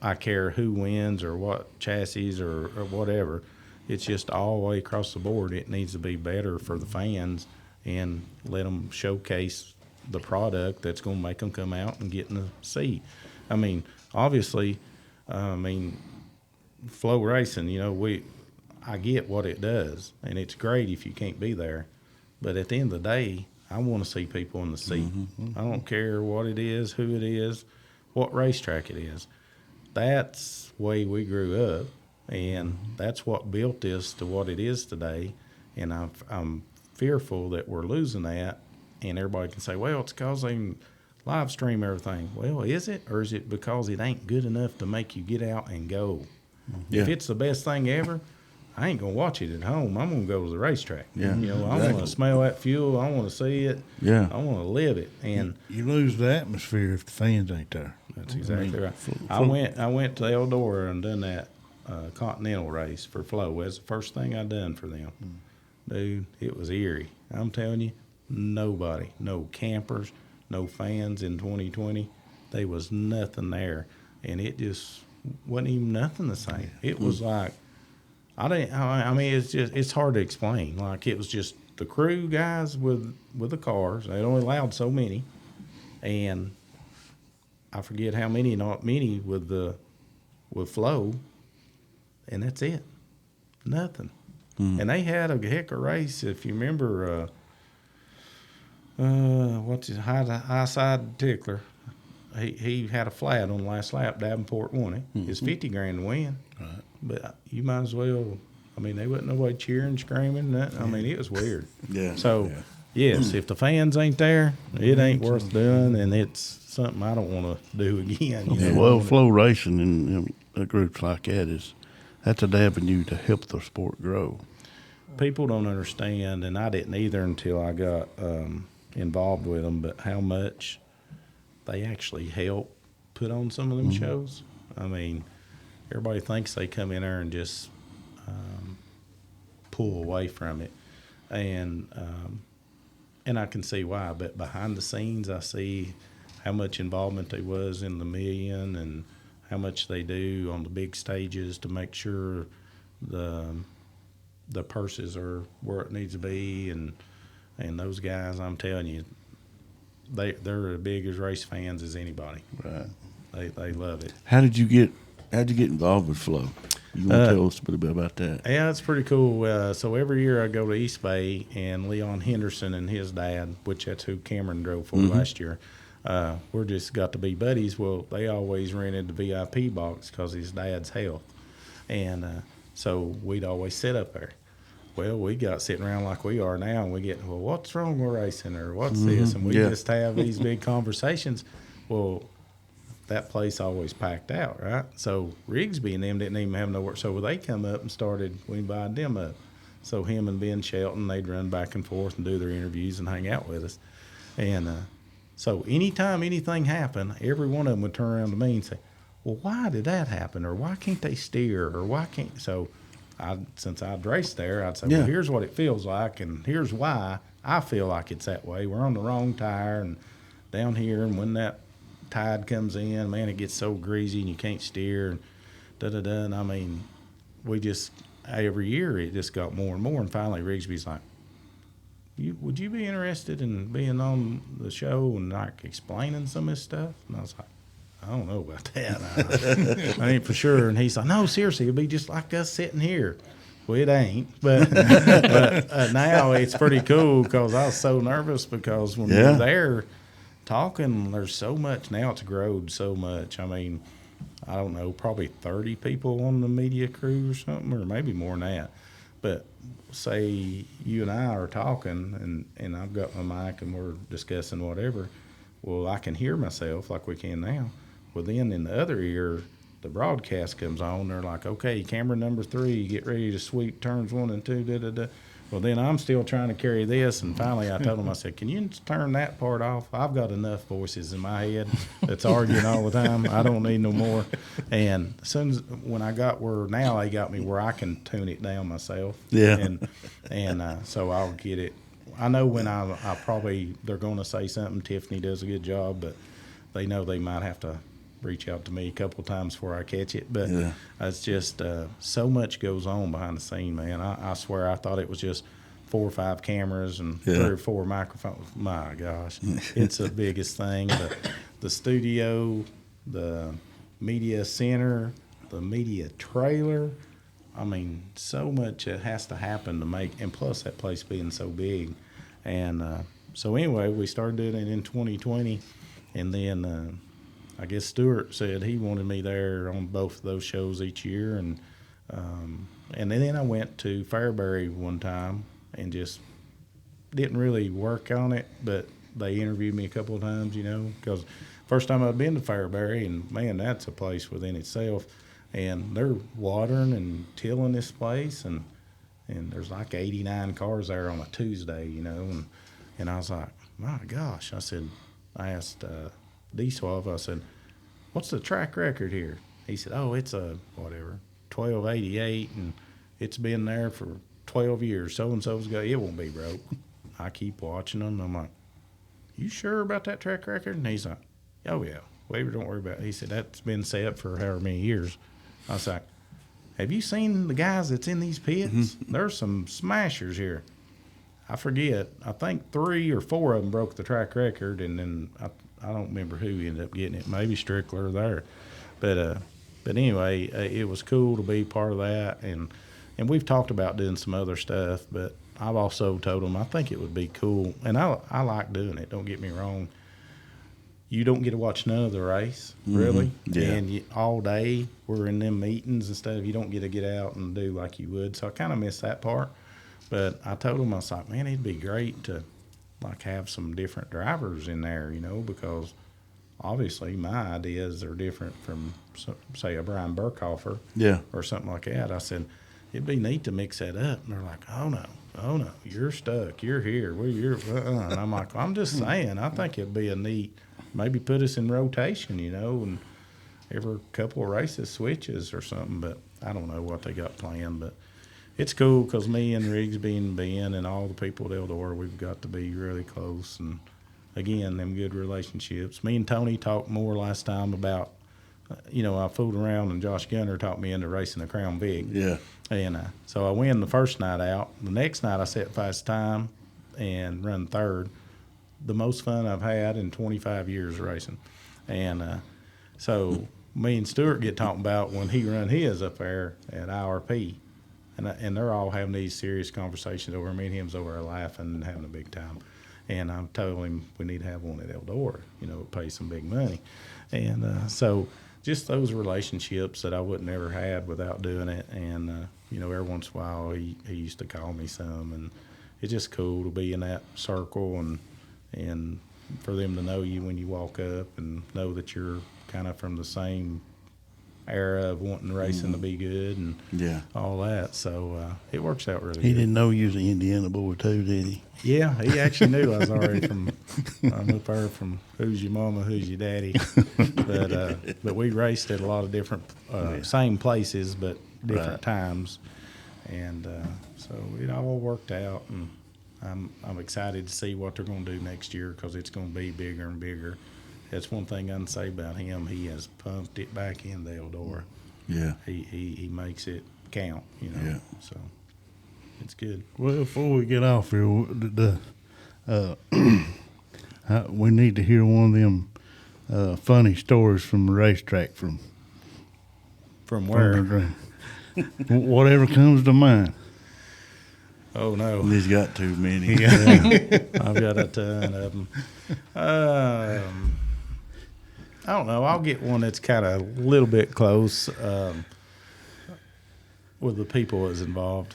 I care who wins or what chassis or whatever. It's just all the way across the board. It needs to be better for the fans and let them showcase the product that's going to make them come out and get in the seat. I mean, obviously, FloRacing, I get what it does, and it's great if you can't be there. But at the end of the day, I want to see people in the seat. I don't care what it is, who it is, what racetrack it is. That's the way we grew up, and that's what built this to what it is today. And I'm fearful that we're losing that, and everybody can say, well, it's because they live stream everything. Well, is it, or is it because it ain't good enough to make you get out and go? Yeah. If it's the best thing ever, I ain't gonna watch it at home. I'm gonna go to the racetrack. Yeah, I want exactly. to smell that fuel. I want to see it. Yeah. I want to live it. And You lose the atmosphere if the fans ain't there. that's exactly right. I went to Eldora and done that Continental race for Flo. That's the first thing I done for them. Dude, it was eerie. I'm telling you, nobody, no campers, no fans in 2020. There was nothing there, and it just wasn't even nothing the same. It was like it's hard to explain. Like, it was just the crew guys with the cars. They only allowed so many, and I forget how many, not many with Flo, and that's it. Nothing. And they had a heck of a race. If you remember, what's his high side tickler? He had a flat on the last lap. Davenport won it. It's $50,000 to win. Right. But you might as well. I mean, they wasn't nobody cheering, screaming. I mean, it was weird. Yeah. So, yes, if the fans ain't there, it ain't worth doing, and it's something I don't want to do again. You know? Well, flow racing and groups like that's an avenue to help the sport grow. People don't understand, and I didn't either until I got involved with them, but how much they actually help put on some of them shows. I mean, everybody thinks they come in there and just pull away from it, and I can see why. But behind the scenes, I see how much involvement there was in the million and how much they do on the big stages to make sure the purses are where it needs to be, and those guys, I'm telling you, they're as big as race fans as anybody. Right. They love it. How'd you get involved with Flo? You want to tell us a little bit about that? Yeah, it's pretty cool. So every year I go to East Bay, and Leon Henderson and his dad, which that's who Cameron drove for last year, we're just got to be buddies. Well, they always rented the VIP box because his dad's health. And so we'd always sit up there. Well, we got sitting around like we are now, and we get, well, what's wrong with racing, or what's this? And we just have these big conversations. Well, that place always packed out, right? So Rigsby and them didn't even have no work. So they come up and started, we invited them up. So him and Ben Shelton, they'd run back and forth and do their interviews and hang out with us. And so anytime anything happened, every one of them would turn around to me and say, well, why did that happen? Or why can't they steer? Or why can't, so since I'd raced there, I'd say, well, here's what it feels like, and here's why I feel like it's that way. We're on the wrong tire, and down here, and when that tide comes in, man, it gets so greasy and you can't steer, and da-da-da. And I mean, we just, every year it just got more and more, and finally Rigsby's like, would you be interested in being on the show and like explaining some of this stuff? And I was like, I don't know about that. I ain't for sure. And he's like, no, seriously, it'll be just like us sitting here. Well, it ain't. But, now it's pretty cool because I was so nervous because when we were there talking, there's so much. Now it's grown so much. I mean, I don't know, probably 30 people on the media crew or something, or maybe more than that. But say you and I are talking, and I've got my mic and we're discussing whatever, well, I can hear myself like we can now. Well, then in the other ear, the broadcast comes on. They're like, okay, camera number 3, get ready to sweep turns 1 and 2, da-da-da. Well, then I'm still trying to carry this, and finally I told him, I said, can you turn that part off? I've got enough voices in my head that's arguing all the time. I don't need no more. And as soon as, when I got where, now they got me where I can tune it down myself. Yeah. And so I'll get it. I know when I probably, they're going to say something. Tiffany does a good job, but they know they might have to reach out to me a couple of times before I catch it. But it's just so much goes on behind the scene, man. I swear I thought it was just 4 or 5 cameras and 3 or 4 microphones. My gosh, it's the biggest thing. The studio, the media center, the media trailer. I mean, so much has to happen to make, and plus that place being so big. And so anyway, we started doing it in 2020, and then I guess Stewart said he wanted me there on both of those shows each year, and then I went to Fairbury one time and just didn't really work on it, but they interviewed me a couple of times, you know, because first time I'd been to Fairbury, and man, that's a place within itself, and they're watering and tilling this place, and there's like 89 cars there on a Tuesday, you know, and I was like, my gosh, I asked D-Suave, I said, what's the track record here? He said, oh, it's a, whatever, 1288, and it's been there for 12 years. So-and-so's got, it won't be broke. I keep watching them. I'm like, you sure about that track record? And he's like, oh, yeah. Weaver, don't worry about it. He said, that's been set for however many years. I was like, have you seen the guys that's in these pits? There's some smashers here. I forget. I think 3 or 4 of them broke the track record, and then I don't remember who ended up getting it. Maybe Strickler there. But anyway, it was cool to be part of that. And we've talked about doing some other stuff, but I've also told them I think it would be cool. And I like doing it, don't get me wrong. You don't get to watch none of the race, really. Yeah. And all day we're in them meetings and stuff. You don't get to get out and do like you would. So I kind of miss that part. But I told them, I was like, man, it'd be great to like have some different drivers in there, you know, because obviously my ideas are different from, say, a Brian Burkhofer or something like that. I said, it'd be neat to mix that up. And they're like, oh, no, you're stuck. You're here. And I'm like, I'm just saying, I think it'd be a neat, maybe put us in rotation, you know, and every couple of races switches or something. But I don't know what they got planned, but it's cool because me and Rigsby and Ben and all the people at Eldora, we've got to be really close. And, again, them good relationships. Me and Tony talked more last time about, you know, I fooled around and Josh Gunner talked me into racing the Crown Vic. Yeah. And so I win the first night out. The next night I set fast time and run third. The most fun I've had in 25 years racing. And so me and Stuart get talking about when he run his up there at IRP. And they're all having these serious conversations over. Me and him's over there laughing and having a big time. And I told him we need to have one at Eldora. It pays some big money. And so just those relationships that I wouldn't ever had without doing it. And every once in a while he used to call me some, and it's just cool to be in that circle and for them to know you when you walk up and know that you're kind of from the same era of wanting racing to be good and all that. So it works out really good. He didn't know you was an Indiana boy too, did he? Yeah, he actually knew I was already I'm up there from who's your mama, who's your daddy. But we raced at a lot of different, same places, but different times. And so it all worked out. And I'm excited to see what they're going to do next year because it's going to be bigger and bigger. That's one thing I can say about him. He has pumped it back into Eldora. Yeah. He makes it count, Yeah. So it's good. Well, before we get off here, we need to hear one of them funny stories from the racetrack from Where? Whatever comes to mind. Oh, no. He's got too many. I've got a ton of them. I don't know. I'll get one that's kind of a little bit close with the people that's involved.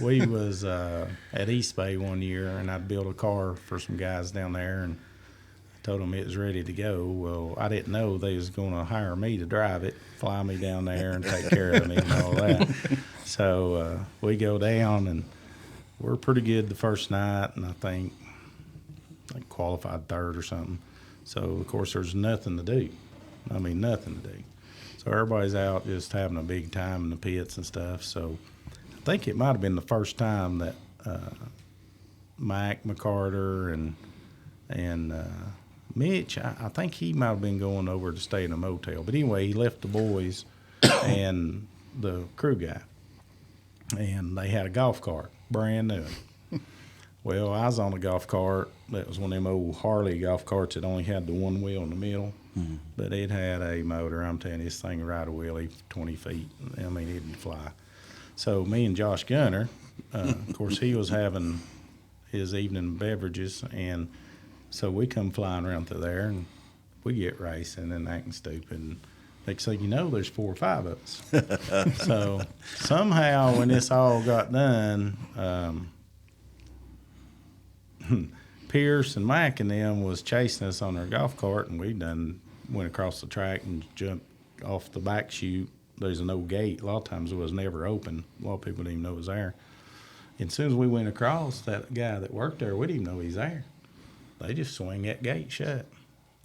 We was at East Bay one year, and I'd built a car for some guys down there, and I told them it was ready to go. Well, I didn't know they was going to hire me to drive it, fly me down there and take care of me and all that. So we go down, and we're pretty good the first night, and I think qualified third or something. So, of course, there's nothing to do. I mean, nothing to do. So everybody's out just having a big time in the pits and stuff. So I think it might have been the first time that Mike McCarter and Mitch, I think he might have been going over to stay in a motel. But anyway, he left the boys and the crew guy. And they had a golf cart, brand new. Well, I was on a golf cart. That was one of them old Harley golf carts that only had the one wheel in the middle. Mm-hmm. But it had a motor. I'm telling you, this thing ride a wheelie 20 feet. I mean, it didn't fly. So me and Josh Gunner, of course, he was having his evening beverages. And so we come flying around through there, and we get racing and acting stupid. And next thing you know, there's 4 or 5 of us. So somehow when this all got done, Pierce and Mac and them was chasing us on their golf cart, and we done went across the track and jumped off the back chute. There's an old gate. A lot of times it was never open. A lot of people didn't even know it was there. And as soon as we went across, that guy that worked there, we didn't even know he's there. They just swing that gate shut.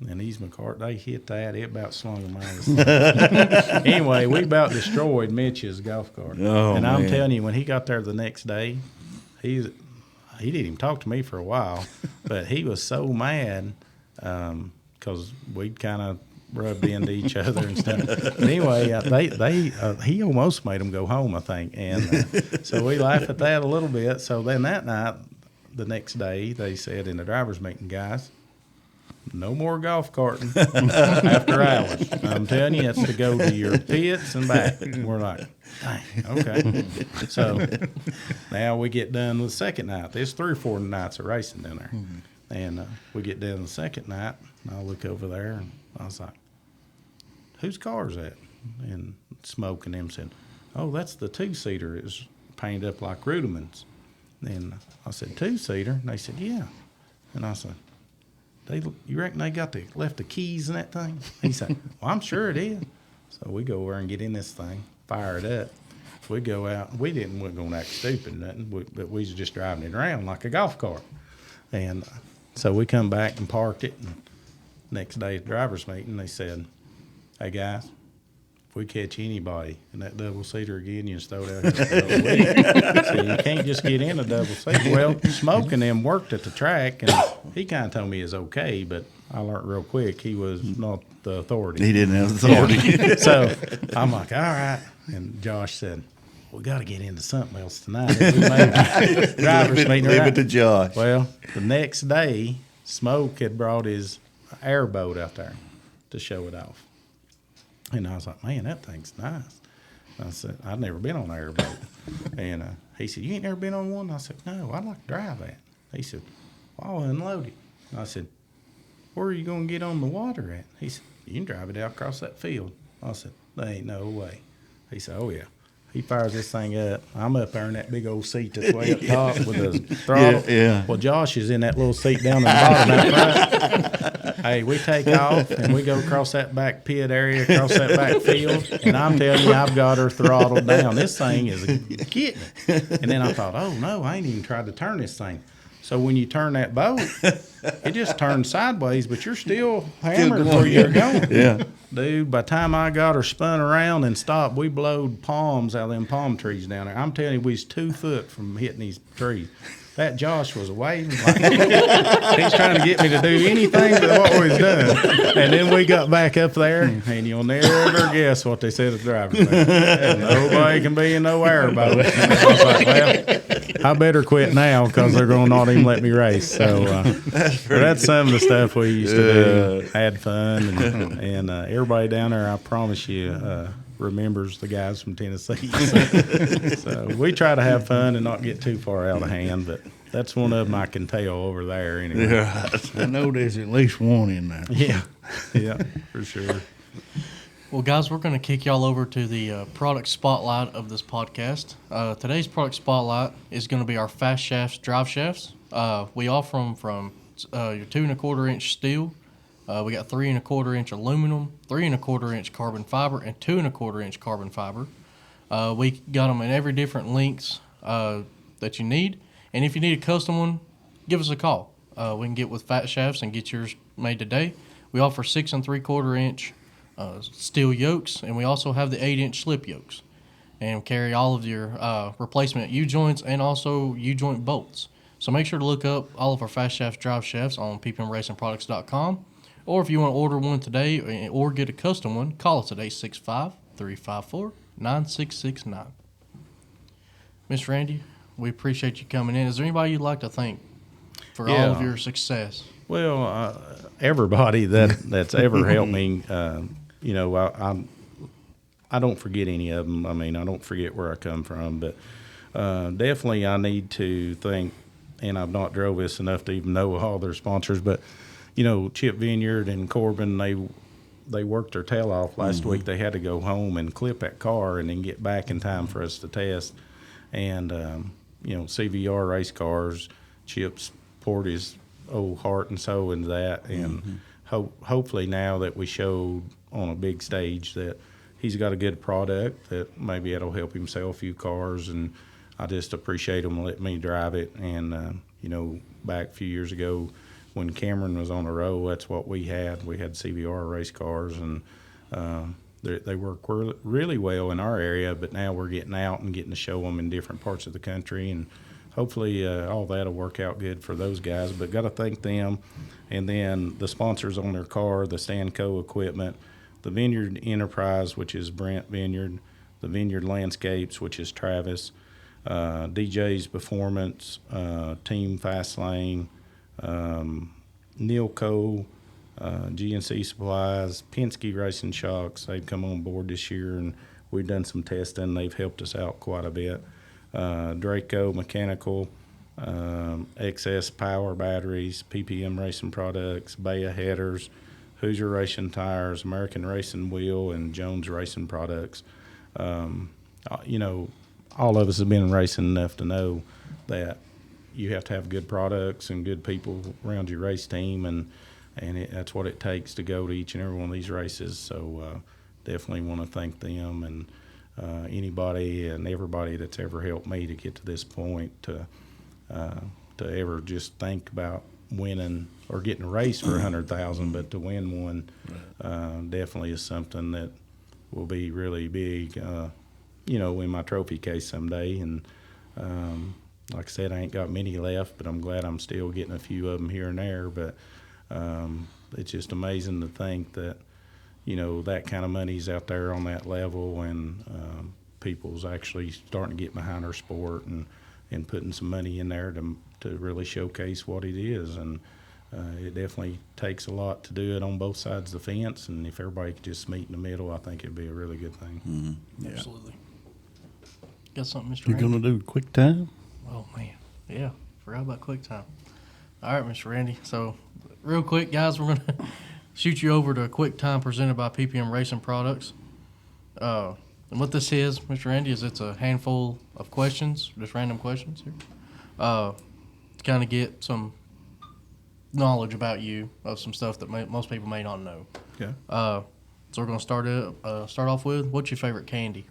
And these McCart, they hit that. It about slung them out of the sun. Anyway, we about destroyed Mitch's golf cart. Oh, and I'm man. telling you, when he got there the next day, he didn't even talk to me for a while, but he was so mad because we'd kind of rubbed into each other and stuff. But anyway, he almost made him go home, I think. And so we laughed at that a little bit. So then that night, the next day, they said in the driver's meeting, guys, no more golf carting after hours. I'm telling you, it's to go to your pits and back. We're like, dang, okay. So now we get done with the second night. There's 3 or 4 nights of racing down there. Mm-hmm. And we get done the second night, and I look over there, and I was like, whose car is that? And Smoke and them said, oh, that's the 2-seater. It was painted up like Rudiments. And I said, 2-seater? And they said, yeah. And I said, you reckon they left the keys in that thing? He said, well, I'm sure it is. So we go over and get in this thing, fire it up. We go out. We wasn't going to act stupid or nothing, but we was just driving it around like a golf cart. And so we come back and parked it. And next day at the driver's meeting, they said, hey, guys, if we catch anybody in that double-seater again, you just throw it out here. So you can't just get in a double-seater. Well, Smoke and them worked at the track, and he kind of told me it's okay, but I learned real quick he was not the authority. He didn't have authority. Yeah. So I'm like, all right. And Josh said, we got to get into something else tonight. We made driver's meeting. Leave it to Josh. Well, the next day, Smoke had brought his airboat out there to show it off. And I was like, man, that thing's nice. I said, I'd never been on an airboat. And he said, you ain't never been on one? I said, no, I'd like to drive that. He said, well, I'll unload it. I said, where are you going to get on the water at? He said, you can drive it out across that field. I said, there ain't no way. He said, oh, yeah. He fires this thing up. I'm up there in that big old seat that's way up top with the throttle. Yeah. Well, Josh is in that little seat down in the bottom out front. Hey, we take off, and we go across that back pit area, across that back field, and I'm telling you, I've got her throttled down. This thing is getting it. And then I thought, oh, no, I ain't even tried to turn this thing. So when you turn that boat, it just turns sideways, but you're still hammered where you're going. Yeah. Dude, by the time I got her spun around and stopped, we blowed palms out of them palm trees down there. I'm telling you, we was 2 foot from hitting these trees. That Josh was waving. Like, he's trying to get me to do anything but what we was doing. And then we got back up there, and you'll never guess what they said at the driver's seat. Nobody can be in no airboat. I was like, well, I better quit now because they're going to not even let me race. So that's some of the stuff we used to do. Had fun. And everybody down there, I promise you, remembers the guys from Tennessee. So we try to have fun and not get too far out of hand, but that's one of them I can tell over there anyway. Yeah. I know there's at least one in there. Yeah, for sure. Well, guys, we're going to kick y'all over to the product spotlight of this podcast. Today's product spotlight is going to be our fast shafts, drive shafts. We offer them from your 2 1/4 inch steel. We got 3 1/4 inch aluminum, 3 1/4 inch carbon fiber, and 2 1/4 inch carbon fiber. We got them in every different lengths that you need. And if you need a custom one, give us a call. We can get with Fat Shafts and get yours made today. We offer 6 3/4 inch steel yokes, and we also have the 8 inch slip yokes, and carry all of your replacement U-joints and also U-joint bolts. So make sure to look up all of our Fast Shafts, drive shafts on ppmracingproducts.com. Or if you want to order one today or get a custom one, call us at 865-354-9669. Miss Randy, we appreciate you coming in. Is there anybody you'd like to thank for all of your success? Well, everybody that's ever helped me, you know, I don't forget any of them. I mean, I don't forget where I come from, but definitely I need to thank, and I've not drove this enough to even know all their sponsors, but you know, Chip Vineyard and Corbin, they worked their tail off last week. They had to go home and clip that car and then get back in time for us to test. And, you know, CVR race cars, Chip's poured his old heart and soul into that. And hopefully now that we showed on a big stage that he's got a good product, that maybe it'll help him sell a few cars. And I just appreciate him letting me drive it. And, you know, back a few years ago, when Cameron was on the road, that's what we had. We had CVR race cars, and they work really well in our area, but now we're getting out and getting to show them in different parts of the country, and hopefully all that will work out good for those guys. But got to thank them, and then the sponsors on their car, the Stanco equipment, the Vineyard Enterprise, which is Brent Vineyard, the Vineyard Landscapes, which is Travis, DJ's Performance, Team Fastlane, Nilco, GNC Supplies, Penske Racing Shocks. They've come on board this year, and we've done some testing. They've helped us out quite a bit. Draco Mechanical, XS Power Batteries, PPM Racing Products, Baya Headers, Hoosier Racing Tires, American Racing Wheel, and Jones Racing Products. You know, all of us have been racing enough to know that you have to have good products and good people around your race team, and that's what it takes to go to each and every one of these races. So definitely want to thank them and anybody and everybody that's ever helped me to get to this point, to ever just think about winning or getting a race for $100,000, but to win one definitely is something that will be really big, you know, in my trophy case someday. And like I said, I ain't got many left, but I'm glad I'm still getting a few of them here and there. But it's just amazing to think that, you know, that kind of money's out there on that level, and people's actually starting to get behind our sport and putting some money in there to really showcase what it is. And It definitely takes a lot to do it on both sides of the fence, and if everybody could just meet in the middle, I think it'd be a really good thing. Yeah. Absolutely. Got something, Mr. You're Randy? gonna do quick time? Oh man, yeah, forgot about QuickTime. All right, Mr. Randy. So, real quick, guys, we're gonna shoot you over to QuickTime presented by PPM Racing Products. And what this is, Mr. Randy, is it's a handful of questions, just random questions here, to kind of get some knowledge about you of some stuff that most people may not know. Okay. So we're gonna start off with, what's your favorite candy?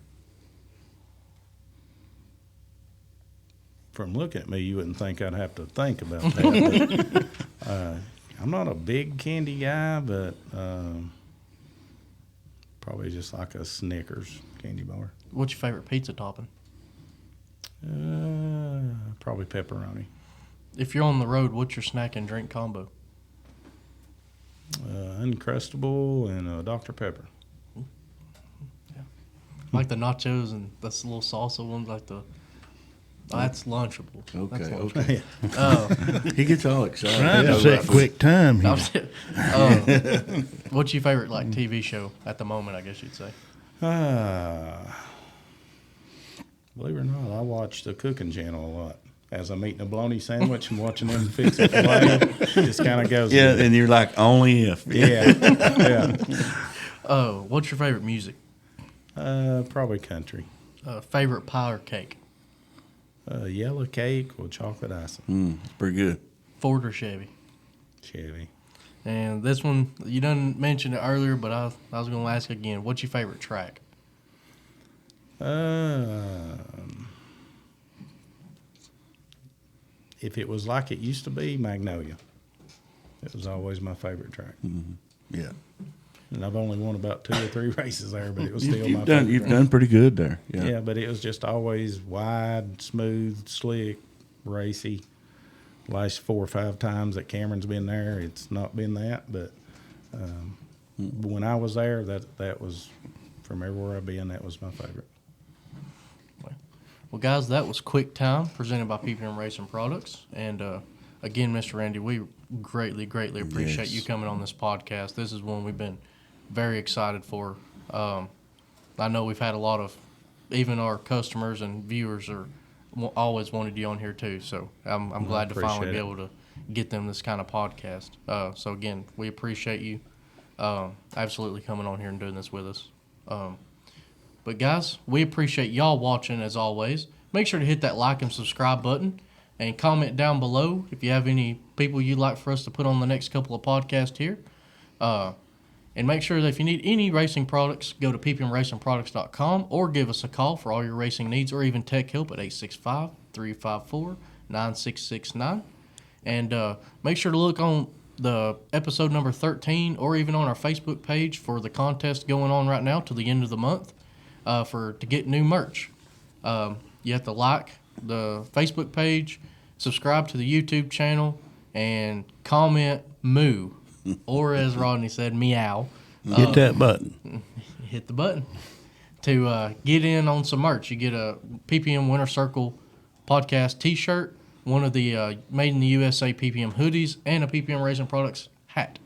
From looking at me, you wouldn't think I'd have to think about that. But, I'm not a big candy guy, but probably just like a Snickers candy bar. What's your favorite pizza topping? Probably pepperoni. If you're on the road, what's your snack and drink combo? Uncrustable and Dr. Pepper. Like the nachos and the little salsa ones, like the. Oh, that's Lunchable. Okay, That's okay. Oh, He gets all excited. Trying Yeah, to set right. quick time I here. was- what's your favorite like TV show at the moment? I guess you'd say. Believe it or not, I watch the cooking channel a lot. As I'm eating a bologna sandwich and watching them fix it filet, it just kind of goes. Yeah, with it. and you're like, only if. Yeah, yeah. Oh, what's your favorite music? Probably country. Favorite pie or cake? Yellow cake with chocolate icing. It's pretty good. Ford or Chevy? Chevy. And this one, you done mentioned it earlier, but I was going to ask again. What's your favorite track? If it was like it used to be, Magnolia. It was always my favorite track. Yeah. And I've only won about 2 or 3 races there, but it was still my You've favorite track. done pretty good there. Yeah. Yeah, but it was just always wide, smooth, slick, racy. Last 4 or 5 times that Cameron's been there, it's not been that. But when I was there, that was, from everywhere I've been, that was my favorite. Well, guys, that was Quick Time presented by PPM Racing Products. And again, Mr. Randy, we greatly, greatly appreciate Yes. you coming on this podcast. This is one we've been very excited for. I know we've had a lot of, even our customers and viewers are always wanted you on here too. So I'm glad to finally be appreciate able to get them this kind of podcast. So again, we appreciate you absolutely coming on here and doing this with us. But guys, we appreciate y'all watching as always. Make sure to hit that like and subscribe button and comment down below if you have any people you'd like for us to put on the next couple of podcasts here. And make sure that if you need any racing products, go to ppmracingproducts.com or give us a call for all your racing needs or even tech help at 865-354-9669. And make sure to look on the episode number 13 or even on our Facebook page for the contest going on right now to the end of the month to get new merch. You have to like the Facebook page, subscribe to the YouTube channel, and comment moo, or as Rodney said, meow. Hit that button. Hit the button to get in on some merch. You get a PPM Winter Circle podcast T-shirt, one of the Made in the USA PPM hoodies, and a PPM Racing Products hat.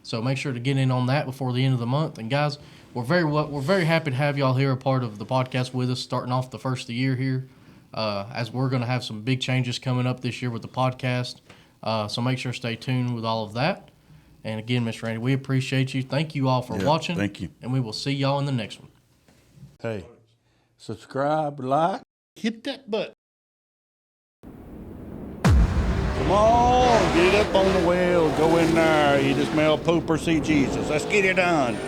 So make sure to get in on that before the end of the month. And guys, we're very happy to have y'all here a part of the podcast with us, starting off the first of the year here, as we're going to have some big changes coming up this year with the podcast. So make sure to stay tuned with all of that. And again, Mr. Randy, we appreciate you. Thank you all for watching. Thank you. And we will see y'all in the next one. Hey, subscribe, like. Hit that button. Come on, get up on the wheel. Go in there. You just smell poop or see Jesus. Let's get it done.